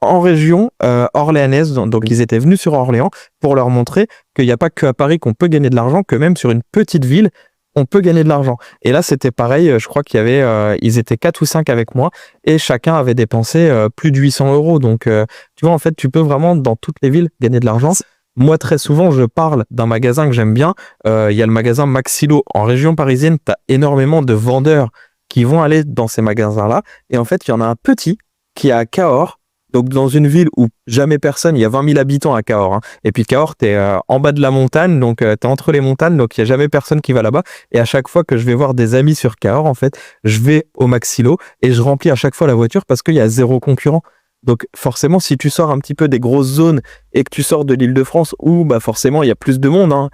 [SPEAKER 3] en région orléanaise, donc ils étaient venus sur Orléans pour leur montrer qu'il n'y a pas qu'à Paris qu'on peut gagner de l'argent, que même sur une petite ville, on peut gagner de l'argent. Et là, c'était pareil, je crois qu'il y avait, ils étaient 4 ou 5 avec moi, et chacun avait dépensé plus de 800 €. Donc, tu vois, en fait, tu peux vraiment, dans toutes les villes, gagner de l'argent. Moi, très souvent, je parle d'un magasin que j'aime bien. Il y a le magasin Maxilo. En région parisienne, tu as énormément de vendeurs qui vont aller dans ces magasins-là. Et en fait, il y en a un petit qui est à Cahors. Donc, dans une ville où jamais personne, il y a 20 000 habitants à Cahors. Hein. Et puis, Cahors, tu es en bas de la montagne, donc tu es entre les montagnes, donc il n'y a jamais personne qui va là-bas. Et à chaque fois que je vais voir des amis sur Cahors, en fait, je vais au Maxilo et je remplis à chaque fois la voiture parce qu'il y a 0 concurrent. Donc, forcément, si tu sors un petit peu des grosses zones et que tu sors de l'Île-de-France où, bah, forcément, il y a plus de monde, hein.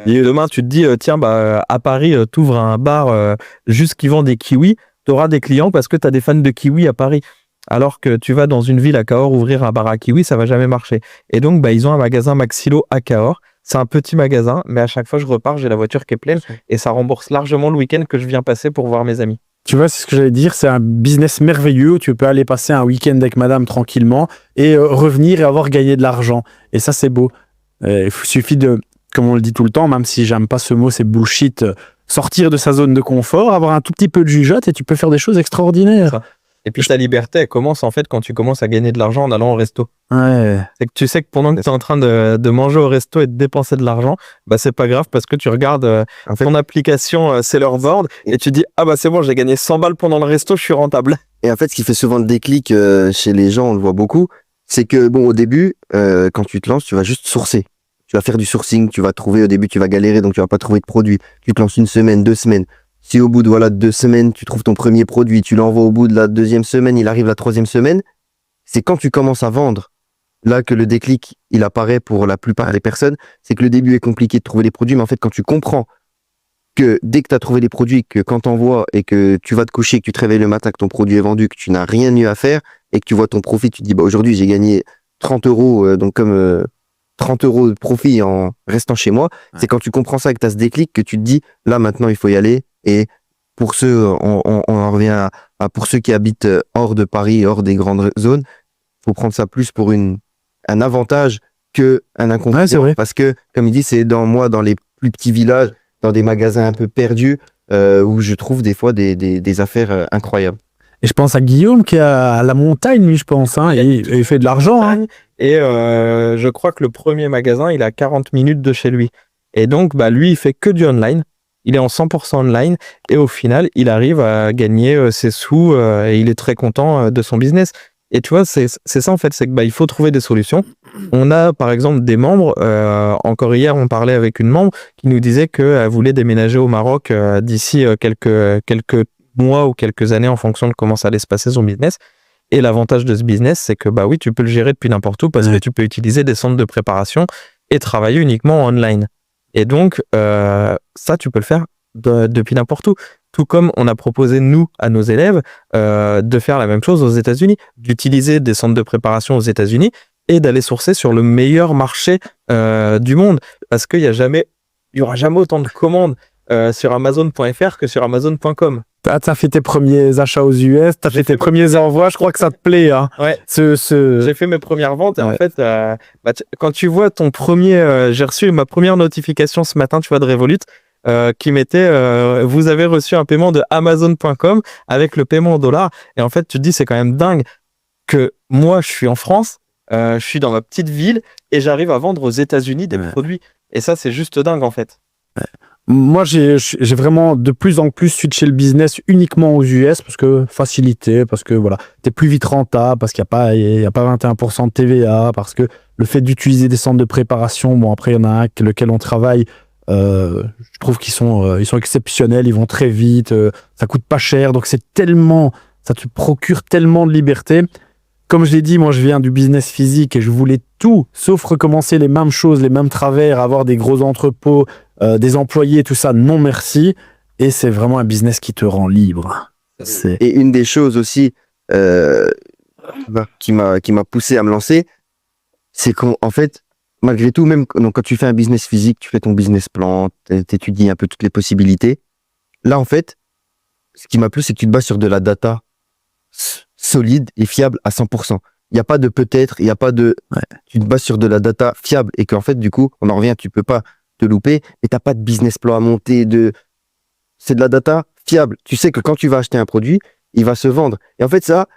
[SPEAKER 3] Et demain, tu te dis, tiens, bah, à Paris, t'ouvres un bar juste qui vend des kiwis, tu auras des clients parce que tu as des fans de kiwis à Paris. Alors que tu vas dans une ville à Cahors ouvrir un bar à kiwi, ça va jamais marcher. Et donc, bah, ils ont un magasin Maxilo à Cahors. C'est un petit magasin, mais à chaque fois, je repars, j'ai la voiture qui est pleine et ça rembourse largement le week-end que je viens passer pour voir mes amis.
[SPEAKER 1] Tu vois, c'est ce que j'allais dire, c'est un business merveilleux où tu peux aller passer un week-end avec madame tranquillement et revenir et avoir gagné de l'argent. Et ça, c'est beau. Il suffit de, comme on le dit tout le temps, même si j'aime pas ce mot, c'est bullshit, sortir de sa zone de confort, avoir un tout petit peu de jugeote et tu peux faire des choses extraordinaires.
[SPEAKER 3] Ça. Et puis ta liberté, elle commence en fait quand tu commences à gagner de l'argent en allant au resto.
[SPEAKER 1] Ouais.
[SPEAKER 3] C'est que tu sais que pendant que tu es en train de manger au resto et de dépenser de l'argent, bah c'est pas grave parce que tu regardes ton application Sellerboard et tu dis ah bah c'est bon, j'ai gagné 100 balles pendant le resto, je suis rentable.
[SPEAKER 2] Et en fait, ce qui fait souvent le déclic chez les gens, on le voit beaucoup, c'est que bon, au début, quand tu te lances, tu vas juste sourcer. Tu vas faire du sourcing, tu vas trouver, au début, tu vas galérer, donc tu vas pas trouver de produit. Tu te lances 1 semaine, 2 semaines. Si au bout de 2 semaines, tu trouves ton premier produit, tu l'envoies au bout de la 2e semaine, il arrive la 3e semaine, c'est quand tu commences à vendre, là que le déclic, il apparaît pour la plupart des personnes. C'est que le début est compliqué de trouver les produits, mais en fait, quand tu comprends que dès que tu as trouvé les produits, que quand t'envoies et que tu vas te coucher, que tu te réveilles le matin, que ton produit est vendu, que tu n'as rien mieux à faire et que tu vois ton profit, tu te dis, bah, aujourd'hui, j'ai gagné 30 €, donc comme 30 € de profit en restant chez moi. Ouais. C'est quand tu comprends ça, que tu as ce déclic, que tu te dis, là, maintenant, il faut y aller. Et pour ceux, on en revient à pour ceux qui habitent hors de Paris, hors des grandes zones, faut prendre ça plus pour un avantage que un inconvénient.
[SPEAKER 1] Ouais, c'est vrai.
[SPEAKER 2] Parce que, comme il dit, c'est dans les plus petits villages, dans des magasins un peu perdus, où je trouve des fois des affaires incroyables.
[SPEAKER 1] Et je pense à Guillaume qui est à la montagne, lui, je pense, hein, et il fait de l'argent. Hein.
[SPEAKER 3] Et je crois que le premier magasin, il est à 40 minutes de chez lui. Et donc, bah, lui, il fait que du online. Il est en 100% online. Et au final, il arrive à gagner ses sous et il est très content de son business. Et tu vois, c'est ça en fait, c'est que bah, il faut trouver des solutions. On a par exemple des membres, encore hier on parlait avec une membre qui nous disait qu'elle voulait déménager au Maroc d'ici quelques mois ou quelques années en fonction de comment ça allait se passer son business. Et l'avantage de ce business, c'est que bah oui, tu peux le gérer depuis n'importe où parce que tu peux utiliser des centres de préparation et travailler uniquement en online. Et donc ça, tu peux le faire depuis n'importe où. Tout comme on a proposé, nous, à nos élèves, de faire la même chose aux États-Unis, d'utiliser des centres de préparation aux États-Unis et d'aller sourcer sur le meilleur marché du monde. Parce qu'il y aura jamais autant de commandes sur Amazon.fr que sur Amazon.com.
[SPEAKER 1] T'as fait tes premiers achats aux US, t'as fait tes premiers envois, je crois que ça te plaît. Hein.
[SPEAKER 3] Ouais. J'ai fait mes premières ventes et en fait, quand tu vois ton premier... j'ai reçu ma première notification ce matin, tu vois, de Revolut, qui mettait vous avez reçu un paiement de Amazon.com avec le paiement en dollars. Et en fait, tu te dis, c'est quand même dingue que moi, je suis en France, je suis dans ma petite ville et j'arrive à vendre aux États-Unis des produits. Et ça, c'est juste dingue en fait.
[SPEAKER 1] Ouais. Moi, j'ai vraiment de plus en plus switché le business uniquement aux US parce que facilité, parce que voilà, t'es plus vite rentable, parce qu'il n'y a pas 21% de TVA, parce que le fait d'utiliser des centres de préparation, bon, après, il y en a un avec lequel on travaille, je trouve qu'ils sont exceptionnels, ils vont très vite, ça coûte pas cher, donc ça te procure tellement de liberté. Comme je l'ai dit, moi je viens du business physique et je voulais tout, sauf recommencer les mêmes choses, les mêmes travers, avoir des gros entrepôts, des employés, tout ça, non merci. Et c'est vraiment un business qui te rend libre.
[SPEAKER 2] Et une des choses aussi qui m'a poussé à me lancer, c'est qu'en fait, malgré tout, même quand tu fais un business physique, tu fais ton business plan, t'étudies un peu toutes les possibilités. Là, en fait, ce qui m'a plu, c'est que tu te bases sur de la data solide et fiable à 100%. Il n'y a pas de peut-être, il n'y a pas de... Tu te bases sur de la data fiable et qu'en fait, du coup, on en revient, tu peux pas te louper, mais tu n'as pas de business plan à monter, c'est de la data fiable. Tu sais que quand tu vas acheter un produit, il va se vendre. Et en fait, ça,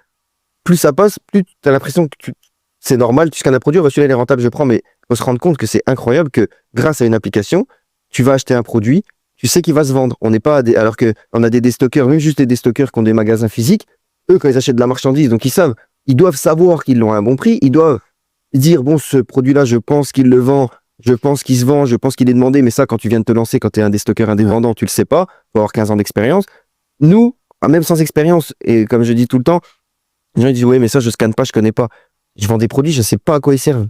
[SPEAKER 2] plus ça passe, plus tu as l'impression que c'est normal, tu scannes un produit, celui-là, il est rentable, je prends, mais il faut se rendre compte que c'est incroyable que grâce à une application, tu vas acheter un produit, tu sais qu'il va se vendre. On n'est pas alors que on a des déstockeurs, même juste des déstockeurs qui ont des magasins physiques, eux, quand ils achètent de la marchandise, donc ils doivent savoir qu'ils l'ont à un bon prix, ils doivent dire, bon, ce produit-là, je pense qu'il le vend, je pense qu'il se vend, je pense qu'il est demandé, mais ça, quand tu viens de te lancer, quand tu es un déstockeur indépendant, tu le sais pas, faut avoir 15 ans d'expérience. Nous, même sans expérience, et comme je dis tout le temps, les gens ils disent, oui, mais ça, je scanne pas, je connais pas. Je vends des produits, je sais pas à quoi ils servent.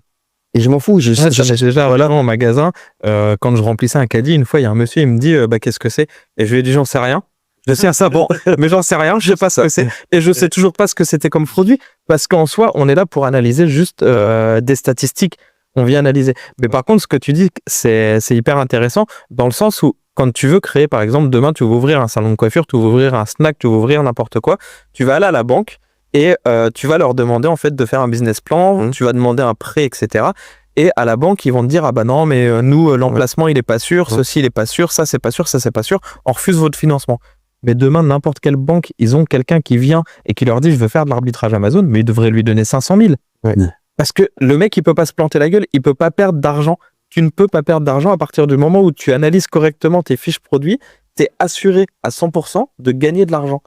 [SPEAKER 2] Et je m'en fous.
[SPEAKER 3] Déjà, voilà, en magasin, quand je remplissais un caddie, une fois, il y a un monsieur, il me dit, qu'est-ce que c'est? Et je lui ai dit, j'en sais rien. Je sais ça, bon, mais j'en sais rien, je sais pas ce que c'est. Et je sais toujours pas ce que c'était comme produit, parce qu'en soi, on est là pour analyser juste des statistiques. On vient analyser. Mais par contre, ce que tu dis, c'est hyper intéressant, dans le sens où, quand tu veux créer, par exemple, demain, tu veux ouvrir un salon de coiffure, tu veux ouvrir un snack, tu veux ouvrir n'importe quoi, tu vas aller à la banque et tu vas leur demander, en fait, de faire un business plan, tu vas demander un prêt, etc. Et à la banque, ils vont te dire, ah bah non, mais nous, l'emplacement, il est pas sûr, ceci, il est pas sûr, ça, c'est pas sûr, ça, c'est pas sûr, on refuse votre financement. Mais demain, n'importe quelle banque, ils ont quelqu'un qui vient et qui leur dit, je veux faire de l'arbitrage Amazon, mais ils devraient lui donner 500 000.
[SPEAKER 2] Ouais.
[SPEAKER 3] Parce que le mec, il peut pas se planter la gueule, il peut pas perdre d'argent. Tu ne peux pas perdre d'argent à partir du moment où tu analyses correctement tes fiches produits, tu es assuré à 100% de gagner de l'argent.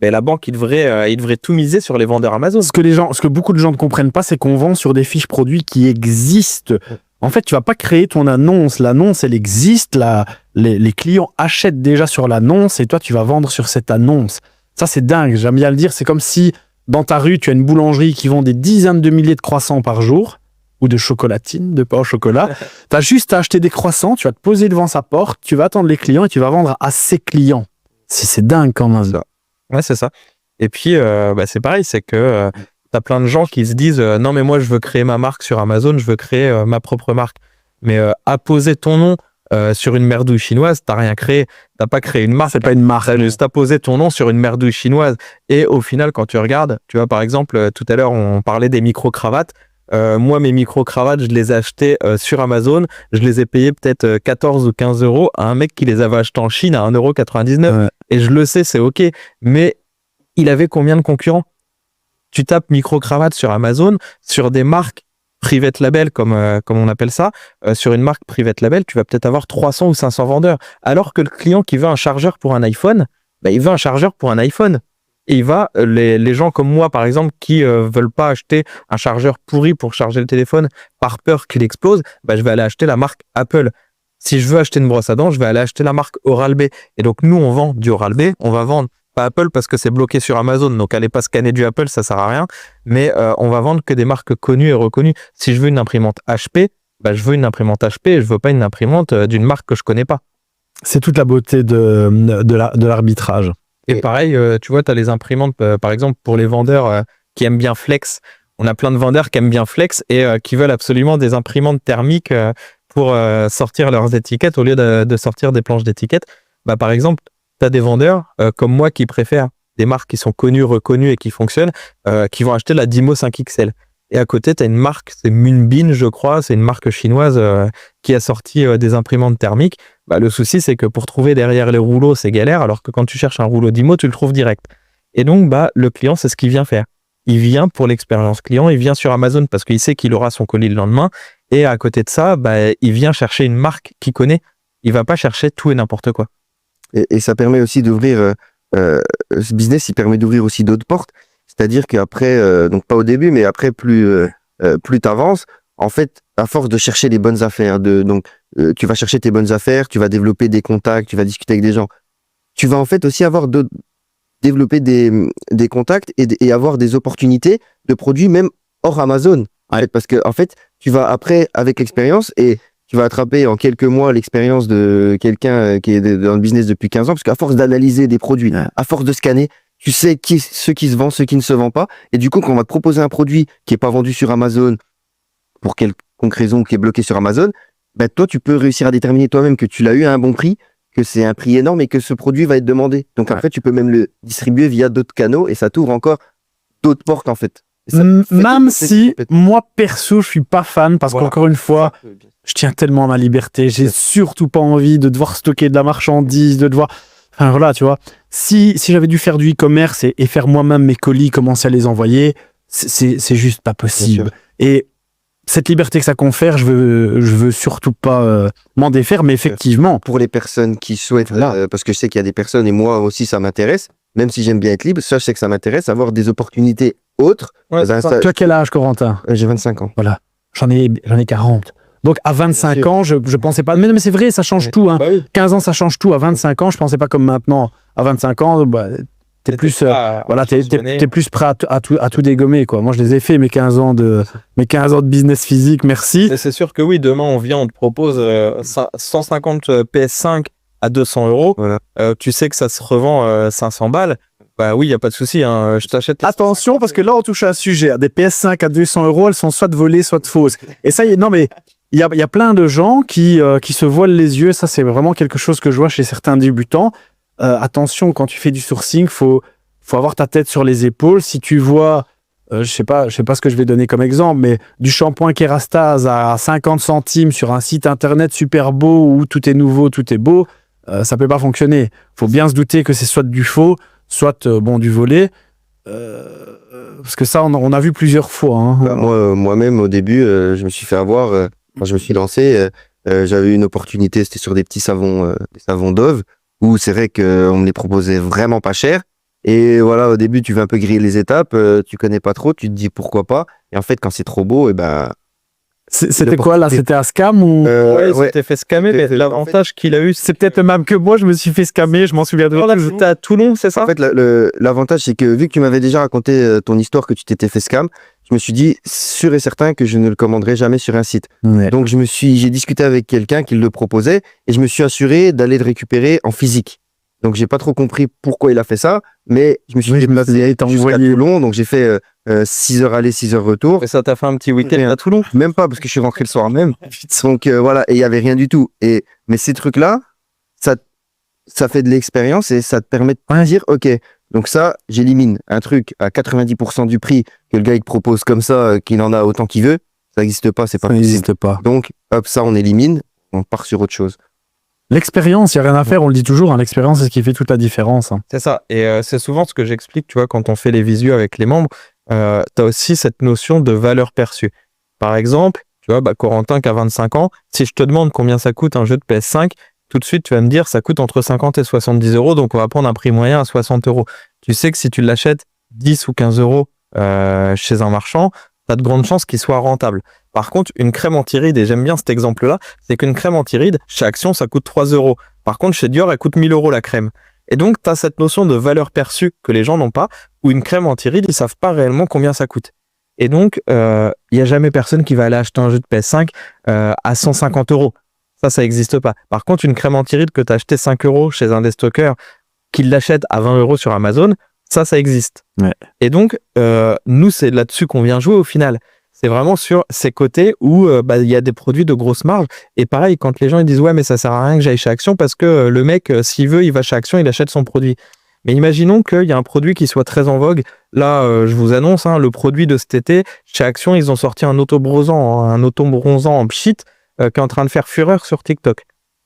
[SPEAKER 3] Mais la banque, il devrait tout miser sur les vendeurs Amazon.
[SPEAKER 1] Ce que beaucoup de gens ne comprennent pas, c'est qu'on vend sur des fiches produits qui existent. En fait, tu vas pas créer ton annonce. L'annonce, elle existe. Les clients achètent déjà sur l'annonce et toi, tu vas vendre sur cette annonce. Ça, c'est dingue. J'aime bien le dire. C'est comme si dans ta rue, tu as une boulangerie qui vend des dizaines de milliers de croissants par jour ou de chocolatines, de pain au chocolat. Tu as juste à acheter des croissants, tu vas te poser devant sa porte, tu vas attendre les clients et tu vas vendre à ses clients. C'est dingue quand même.
[SPEAKER 3] Ouais, c'est ça. Et puis, c'est pareil, c'est que tu as plein de gens qui se disent non, mais moi, je veux créer ma marque sur Amazon, je veux créer ma propre marque. Mais apposer ton nom sur une merdouille chinoise, t'as rien créé. T'as pas créé une marque.
[SPEAKER 1] C'est pas une marque.
[SPEAKER 3] T'as juste apposé ton nom sur une merdouille chinoise. Et au final, quand tu regardes, tu vois, par exemple, tout à l'heure, on parlait des micro-cravates. Moi, mes micro-cravates, je les ai achetées sur Amazon. Je les ai payées peut-être 14 ou 15 euros à un mec qui les avait achetées en Chine à 1,99 €. Ouais. Et je le sais, c'est OK. Mais il avait combien de concurrents? Tu tapes micro-cravate sur Amazon, sur des marques private label, comme on appelle ça, sur une marque private label, tu vas peut-être avoir 300 ou 500 vendeurs. Alors que le client qui veut un chargeur pour un iPhone, il veut un chargeur pour un iPhone. Et il va, les gens comme moi, par exemple, qui veulent pas acheter un chargeur pourri pour charger le téléphone par peur qu'il explose, je vais aller acheter la marque Apple. Si je veux acheter une brosse à dents, je vais aller acheter la marque Oral-B. Et donc, nous, on vend du Oral-B, on va vendre pas Apple parce que c'est bloqué sur Amazon, donc allez pas scanner du Apple, ça sert à rien. Mais on va vendre que des marques connues et reconnues. Si je veux une imprimante HP, je veux une imprimante HP et je veux pas une imprimante d'une marque que je connais pas.
[SPEAKER 1] C'est toute la beauté de l'arbitrage.
[SPEAKER 3] Et pareil, tu vois, tu as les imprimantes, par exemple, pour les vendeurs qui aiment bien Flex. On a plein de vendeurs qui aiment bien Flex et qui veulent absolument des imprimantes thermiques pour sortir leurs étiquettes au lieu de sortir des planches d'étiquettes. Par exemple, tu as des vendeurs comme moi qui préfèrent des marques qui sont connues, reconnues et qui fonctionnent, qui vont acheter la Dymo 5XL. Et à côté, tu as une marque, c'est Moonbeam, je crois, c'est une marque chinoise qui a sorti des imprimantes thermiques. Le souci, c'est que pour trouver derrière les rouleaux, c'est galère, alors que quand tu cherches un rouleau Dymo, tu le trouves direct. Et donc, le client, c'est ce qu'il vient faire. Il vient pour l'expérience client, il vient sur Amazon parce qu'il sait qu'il aura son colis le lendemain. Et à côté de ça, il vient chercher une marque qu'il connaît. Il va pas chercher tout et n'importe quoi.
[SPEAKER 2] Et ça permet aussi d'ouvrir, ce business, il permet d'ouvrir aussi d'autres portes. C'est-à-dire qu'après, donc pas au début, mais après, plus tu avances, en fait, à force de chercher les bonnes affaires, tu vas chercher tes bonnes affaires, tu vas développer des contacts, tu vas discuter avec des gens. Tu vas en fait aussi développer des contacts et avoir des opportunités de produits même hors Amazon. En fait, parce que en fait, tu vas après, avec l'expérience, et tu vas attraper en quelques mois l'expérience de quelqu'un qui est dans le business depuis 15 ans, parce qu'à force d'analyser des produits, à force de scanner, tu sais ce qui se vend, ce qui ne se vend pas. Et du coup, quand on va te proposer un produit qui est pas vendu sur Amazon, pour quelconque raison, qui est bloqué sur Amazon, toi, tu peux réussir à déterminer toi-même que tu l'as eu à un bon prix que c'est un prix énorme et que ce produit va être demandé. Donc après, tu peux même le distribuer via d'autres canaux et ça t'ouvre encore d'autres portes en fait.
[SPEAKER 1] Même si, moi perso, je suis pas fan parce qu'encore une fois, je tiens tellement à ma liberté. J'ai surtout pas envie de devoir stocker de la marchandise, de devoir... Enfin voilà, tu vois. Si j'avais dû faire du e-commerce et faire moi-même mes colis, commencer à les envoyer, c'est juste pas possible. Et cette liberté que ça confère, je veux surtout pas m'en défaire, mais effectivement.
[SPEAKER 2] Pour les personnes qui souhaitent, parce que je sais qu'il y a des personnes, et moi aussi ça m'intéresse, même si j'aime bien être libre, ça je sais que ça m'intéresse, avoir des opportunités autres.
[SPEAKER 1] Ouais, tu as quel âge, Corentin?
[SPEAKER 2] J'ai 25 ans.
[SPEAKER 1] Voilà, j'en ai 40. Donc à 25 ans, je pensais pas... Mais c'est vrai, ça change tout. Hein. Bah oui. 15 ans, ça change tout. À 25 ans, je pensais pas comme maintenant. À 25 ans, t'es plus, t'es plus prêt à tout dégommer, quoi. Moi, je les ai fait, mes 15 ans de business physique, merci.
[SPEAKER 3] Et c'est sûr que oui, demain, on te propose 150 PS5 à 200 €. Voilà. Tu sais que ça se revend 500 balles. Bah oui, il n'y a pas de souci. Hein. Je t'achète.
[SPEAKER 1] Attention, parce que là, on touche à un sujet. Des PS5 à 200 €, elles sont soit volées, soit fausses. Et ça, non, mais il y a plein de gens qui se voilent les yeux. Ça, c'est vraiment quelque chose que je vois chez certains débutants. Attention, quand tu fais du sourcing, faut avoir ta tête sur les épaules. Si tu vois, je sais pas ce que je vais donner comme exemple, mais du shampoing Kerastase à 50 centimes sur un site internet super beau où tout est nouveau, tout est beau, ça peut pas fonctionner. Faut bien se douter que c'est soit du faux, soit du volé. Parce que ça, on a vu plusieurs fois. Hein.
[SPEAKER 2] Moi-même, au début, je me suis fait avoir. Quand je me suis lancé, j'avais une opportunité, c'était sur des petits savons, des savons Dove, où c'est vrai qu'on me les proposait vraiment pas cher. Et voilà, au début, tu veux un peu griller les étapes, tu connais pas trop, tu te dis pourquoi pas. Et en fait, quand c'est trop beau, et ben...
[SPEAKER 1] C'était quoi là? C'était un scam ou...
[SPEAKER 3] Ouais, il s'était fait scammer, mais l'avantage qu'il a eu,
[SPEAKER 1] c'est peut-être même que moi, je me suis fait scammer, je m'en souviens de...
[SPEAKER 3] Là, j'étais à Toulon, c'est ça?
[SPEAKER 2] En fait, l'avantage, c'est que vu que tu m'avais déjà raconté ton histoire que tu t'étais fait scam, je me suis dit, sûr et certain que je ne le commanderai jamais sur un site. Ouais. Donc, j'ai discuté avec quelqu'un qui le proposait et je me suis assuré d'aller le récupérer en physique. Donc, j'ai pas trop compris pourquoi il a fait ça, mais je me suis déplacé jusqu'à Toulon, donc j'ai fait 6 heures aller, 6 heures retour.
[SPEAKER 3] Et ça t'a fait un petit week-end à Toulon?
[SPEAKER 2] Même pas, parce que je suis rentré le soir même. Donc, voilà, et il y avait rien du tout. Mais ces trucs-là, ça fait de l'expérience et ça te permet de dire, ok, donc ça, j'élimine un truc à 90% du prix que le gars il te propose comme ça, qu'il en a autant qu'il veut. Ça n'existe pas, c'est pas possible. Ça n'existe pas. Donc, hop, ça, on élimine, on part sur autre chose.
[SPEAKER 1] L'expérience, il n'y a rien à faire, on le dit toujours, hein, l'expérience, c'est ce qui fait toute la différence. Hein.
[SPEAKER 3] C'est ça, et c'est souvent ce que j'explique, tu vois, quand on fait les visios avec les membres, tu as aussi cette notion de valeur perçue. Par exemple, tu vois, Corentin qui a 25 ans, si je te demande combien ça coûte un jeu de PS5, tout de suite, tu vas me dire, ça coûte entre 50 et 70 €, donc on va prendre un prix moyen à 60 €. Tu sais que si tu l'achètes 10 ou 15 € chez un marchand, tu as de grandes chances qu'il soit rentable. Par contre, une crème anti-rides, et j'aime bien cet exemple-là, c'est qu'une crème anti-rides, chez Action, ça coûte 3 €. Par contre, chez Dior, elle coûte 1000 € la crème. Et donc, tu as cette notion de valeur perçue que les gens n'ont pas, où une crème anti-rides, ils savent pas réellement combien ça coûte. Et donc, il n'y a jamais personne qui va aller acheter un jeu de PS5 à 150 €. Ça n'existe pas. Par contre, une crème anti-rides que tu as acheté 5 € chez un des stockers, qu'il l'achète à 20 € sur Amazon, ça existe. Ouais. Et donc, nous, c'est là-dessus qu'on vient jouer au final. C'est vraiment sur ces côtés où il y a des produits de grosse marge. Et pareil, quand les gens ils disent « Ouais, mais ça sert à rien que j'aille chez Action parce que le mec, s'il veut, il va chez Action, il achète son produit. » Mais imaginons qu'il y a un produit qui soit très en vogue. Là, je vous annonce, le produit de cet été, chez Action, ils ont sorti un autobronzant en pchit qui est en train de faire fureur sur TikTok.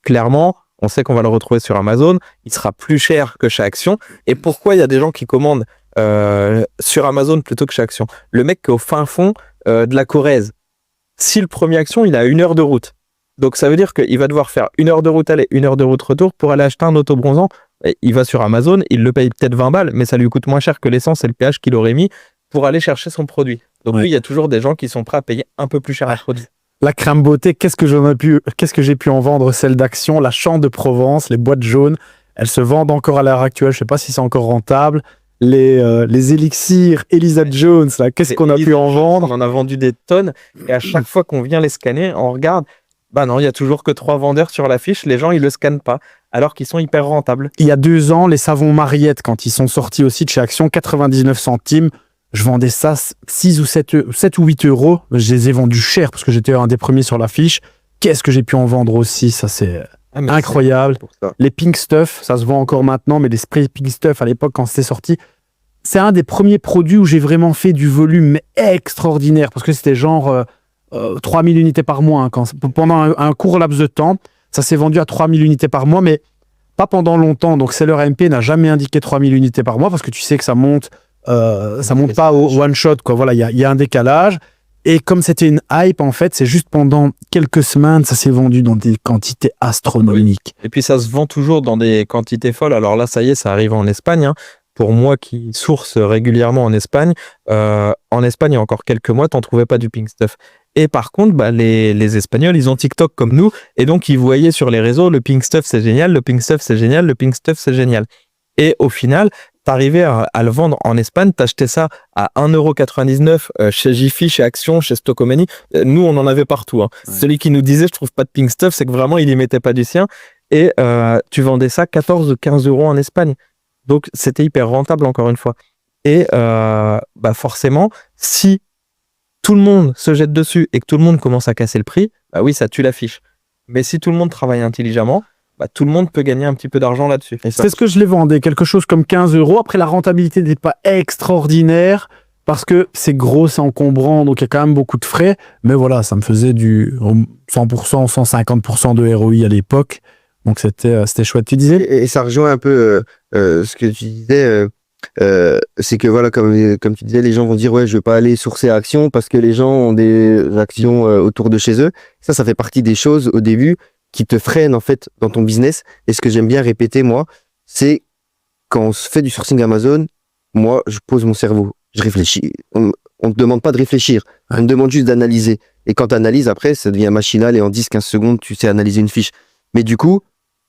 [SPEAKER 3] Clairement, on sait qu'on va le retrouver sur Amazon. Il sera plus cher que chez Action. Et pourquoi il y a des gens qui commandent sur Amazon plutôt que chez Action? Le mec qui est au fin fond de la Corrèze, si le premier Action, il a 1 heure de route. Donc ça veut dire qu'il va devoir faire 1 heure de route aller, 1 heure de route retour pour aller acheter un autobronzant. Il va sur Amazon, il le paye peut-être 20 balles, mais ça lui coûte moins cher que l'essence et le péage qu'il aurait mis pour aller chercher son produit. Donc oui, il y a toujours des gens qui sont prêts à payer un peu plus cher un produit.
[SPEAKER 1] La crème beauté, qu'est-ce que j'ai pu en vendre, celle d'Action, la Champ de Provence, les boîtes jaunes, elles se vendent encore à l'heure actuelle, je sais pas si c'est encore rentable. Les élixirs Elisa Jones, là, qu'est-ce qu'on a pu en vendre?
[SPEAKER 3] On en a vendu des tonnes, et à chaque fois qu'on vient les scanner, on regarde, non, il y a toujours que 3 vendeurs sur l'affiche, les gens ils le scannent pas, alors qu'ils sont hyper rentables.
[SPEAKER 1] Il y a 2 ans, les savons Mariette, quand ils sont sortis aussi de chez Action, 99 centimes, je vendais ça 7 ou 8 €. Je les ai vendus cher parce que j'étais un des premiers sur l'affiche. Qu'est-ce que j'ai pu en vendre aussi? Ça, c'est... incroyable. Les Pink Stuff, ça se vend encore maintenant, mais les sprays Pink Stuff, à l'époque, quand c'était sorti, c'est un des premiers produits où j'ai vraiment fait du volume extraordinaire, parce que c'était genre 3000 unités par mois. Hein, pendant un court laps de temps, ça s'est vendu à 3000 unités par mois, mais pas pendant longtemps. Donc Seller MP n'a jamais indiqué 3000 unités par mois, parce que tu sais que ça monte pas au one shot, quoi. Voilà, il y a un décalage. Et comme c'était une hype, en fait, c'est juste pendant quelques semaines, ça s'est vendu dans des quantités astronomiques.
[SPEAKER 3] Et puis ça se vend toujours dans des quantités folles. Alors là, ça y est, ça arrive en Espagne. Hein. Pour moi qui source régulièrement en Espagne, il y a encore quelques mois, t'en trouvais pas du Pink Stuff. Et par contre, les Espagnols, ils ont TikTok comme nous, et donc ils voyaient sur les réseaux, le Pink Stuff c'est génial, le Pink Stuff c'est génial, le Pink Stuff c'est génial. Et au final, t'arrivais à le vendre en Espagne, t'achetais ça à 1,99€ chez Jiffy, chez Action, chez Stocomanie. Nous, on en avait partout. Hein. Ouais. Celui qui nous disait, je trouve pas de Pink Stuff, c'est que vraiment, il y mettait pas du sien. Et tu vendais ça 14 ou 15 € en Espagne. Donc, c'était hyper rentable, encore une fois. Et forcément, si tout le monde se jette dessus et que tout le monde commence à casser le prix, oui, ça tue l'affiche. Mais si tout le monde travaille intelligemment, tout le monde peut gagner un petit peu d'argent là-dessus.
[SPEAKER 1] C'est ce que je les vendais, quelque chose comme 15 €. Après, la rentabilité n'était pas extraordinaire parce que c'est gros, c'est encombrant, donc il y a quand même beaucoup de frais. Mais voilà, ça me faisait du 100%, 150% de ROI à l'époque. Donc c'était chouette. Tu disais ?
[SPEAKER 2] Et ça rejoint un peu ce que tu disais. C'est que voilà, comme tu disais, les gens vont dire ouais, je veux pas aller sourcer à Action parce que les gens ont des actions autour de chez eux. Ça fait partie des choses au début qui te freinent en fait dans ton business. Et ce que j'aime bien répéter moi, c'est quand on se fait du sourcing Amazon, moi je pose mon cerveau, je réfléchis. On te demande pas de réfléchir, on te demande juste d'analyser. Et quand tu analyses après, ça devient machinal et en 10-15 secondes, tu sais analyser une fiche. Mais du coup,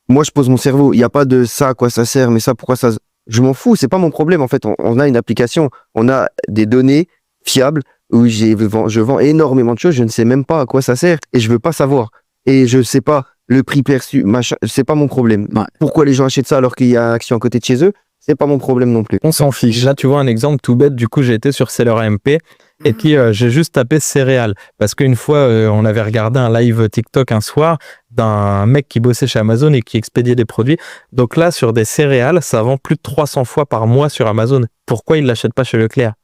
[SPEAKER 2] moi je pose mon cerveau, il n'y a pas de ça à quoi ça sert, mais ça pourquoi ça... Je m'en fous, c'est pas mon problème en fait. On a une application, on a des données fiables où je vends énormément de choses, je ne sais même pas à quoi ça sert et je veux pas savoir. Et je sais pas le prix perçu, machin, c'est pas mon problème. Ouais. Pourquoi les gens achètent ça alors qu'il y a Action à côté de chez eux, c'est pas mon problème non plus.
[SPEAKER 3] On s'en fiche. Là, tu vois un exemple tout bête. Du coup, j'ai été sur Seller MP et puis j'ai juste tapé céréales parce qu'une fois, on avait regardé un live TikTok un soir d'un mec qui bossait chez Amazon et qui expédiait des produits. Donc là, sur des céréales, ça vend plus de 300 fois par mois sur Amazon. Pourquoi il l'achète pas chez Leclerc ?